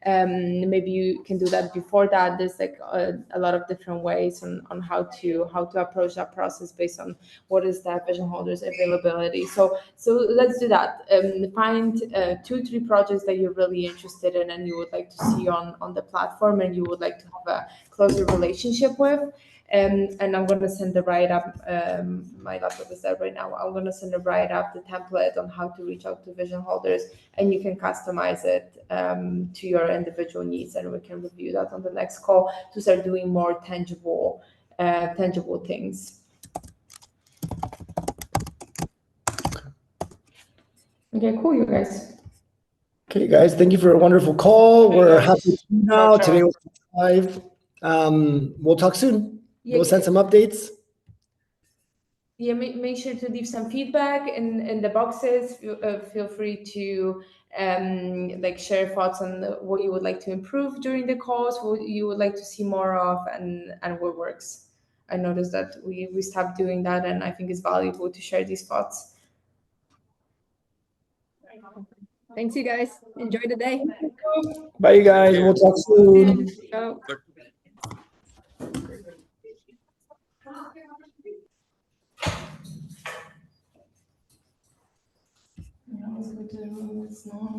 Maybe you can do that before that. There's like a lot of different ways on how to approach that process based on what is that vision holder's availability. So let's do that. Find 2-3 projects that you're really interested in and you would like to see on the platform and you would like to have a closer relationship with. And I'm going to send the write-up. My laptop is there right now. I'm going to send the write-up, the template on how to reach out to vision holders, and you can customize it to your individual needs, and we can review that on the next call to start doing more tangible things. Okay, cool, you guys. Okay, guys, thank you for a wonderful call. We're happy to be now. Ciao. Today was live. We'll talk soon. We'll send some updates. Yeah, make sure to leave some feedback in the boxes. Feel free to share thoughts on what you would like to improve during the calls, what you would like to see more of, and what works. I noticed that we stopped doing that, and I think it's valuable to share these thoughts. Thanks, you guys. Enjoy the day. Bye, you guys. We'll talk soon. Ciao. Ja, das wird jetzt noch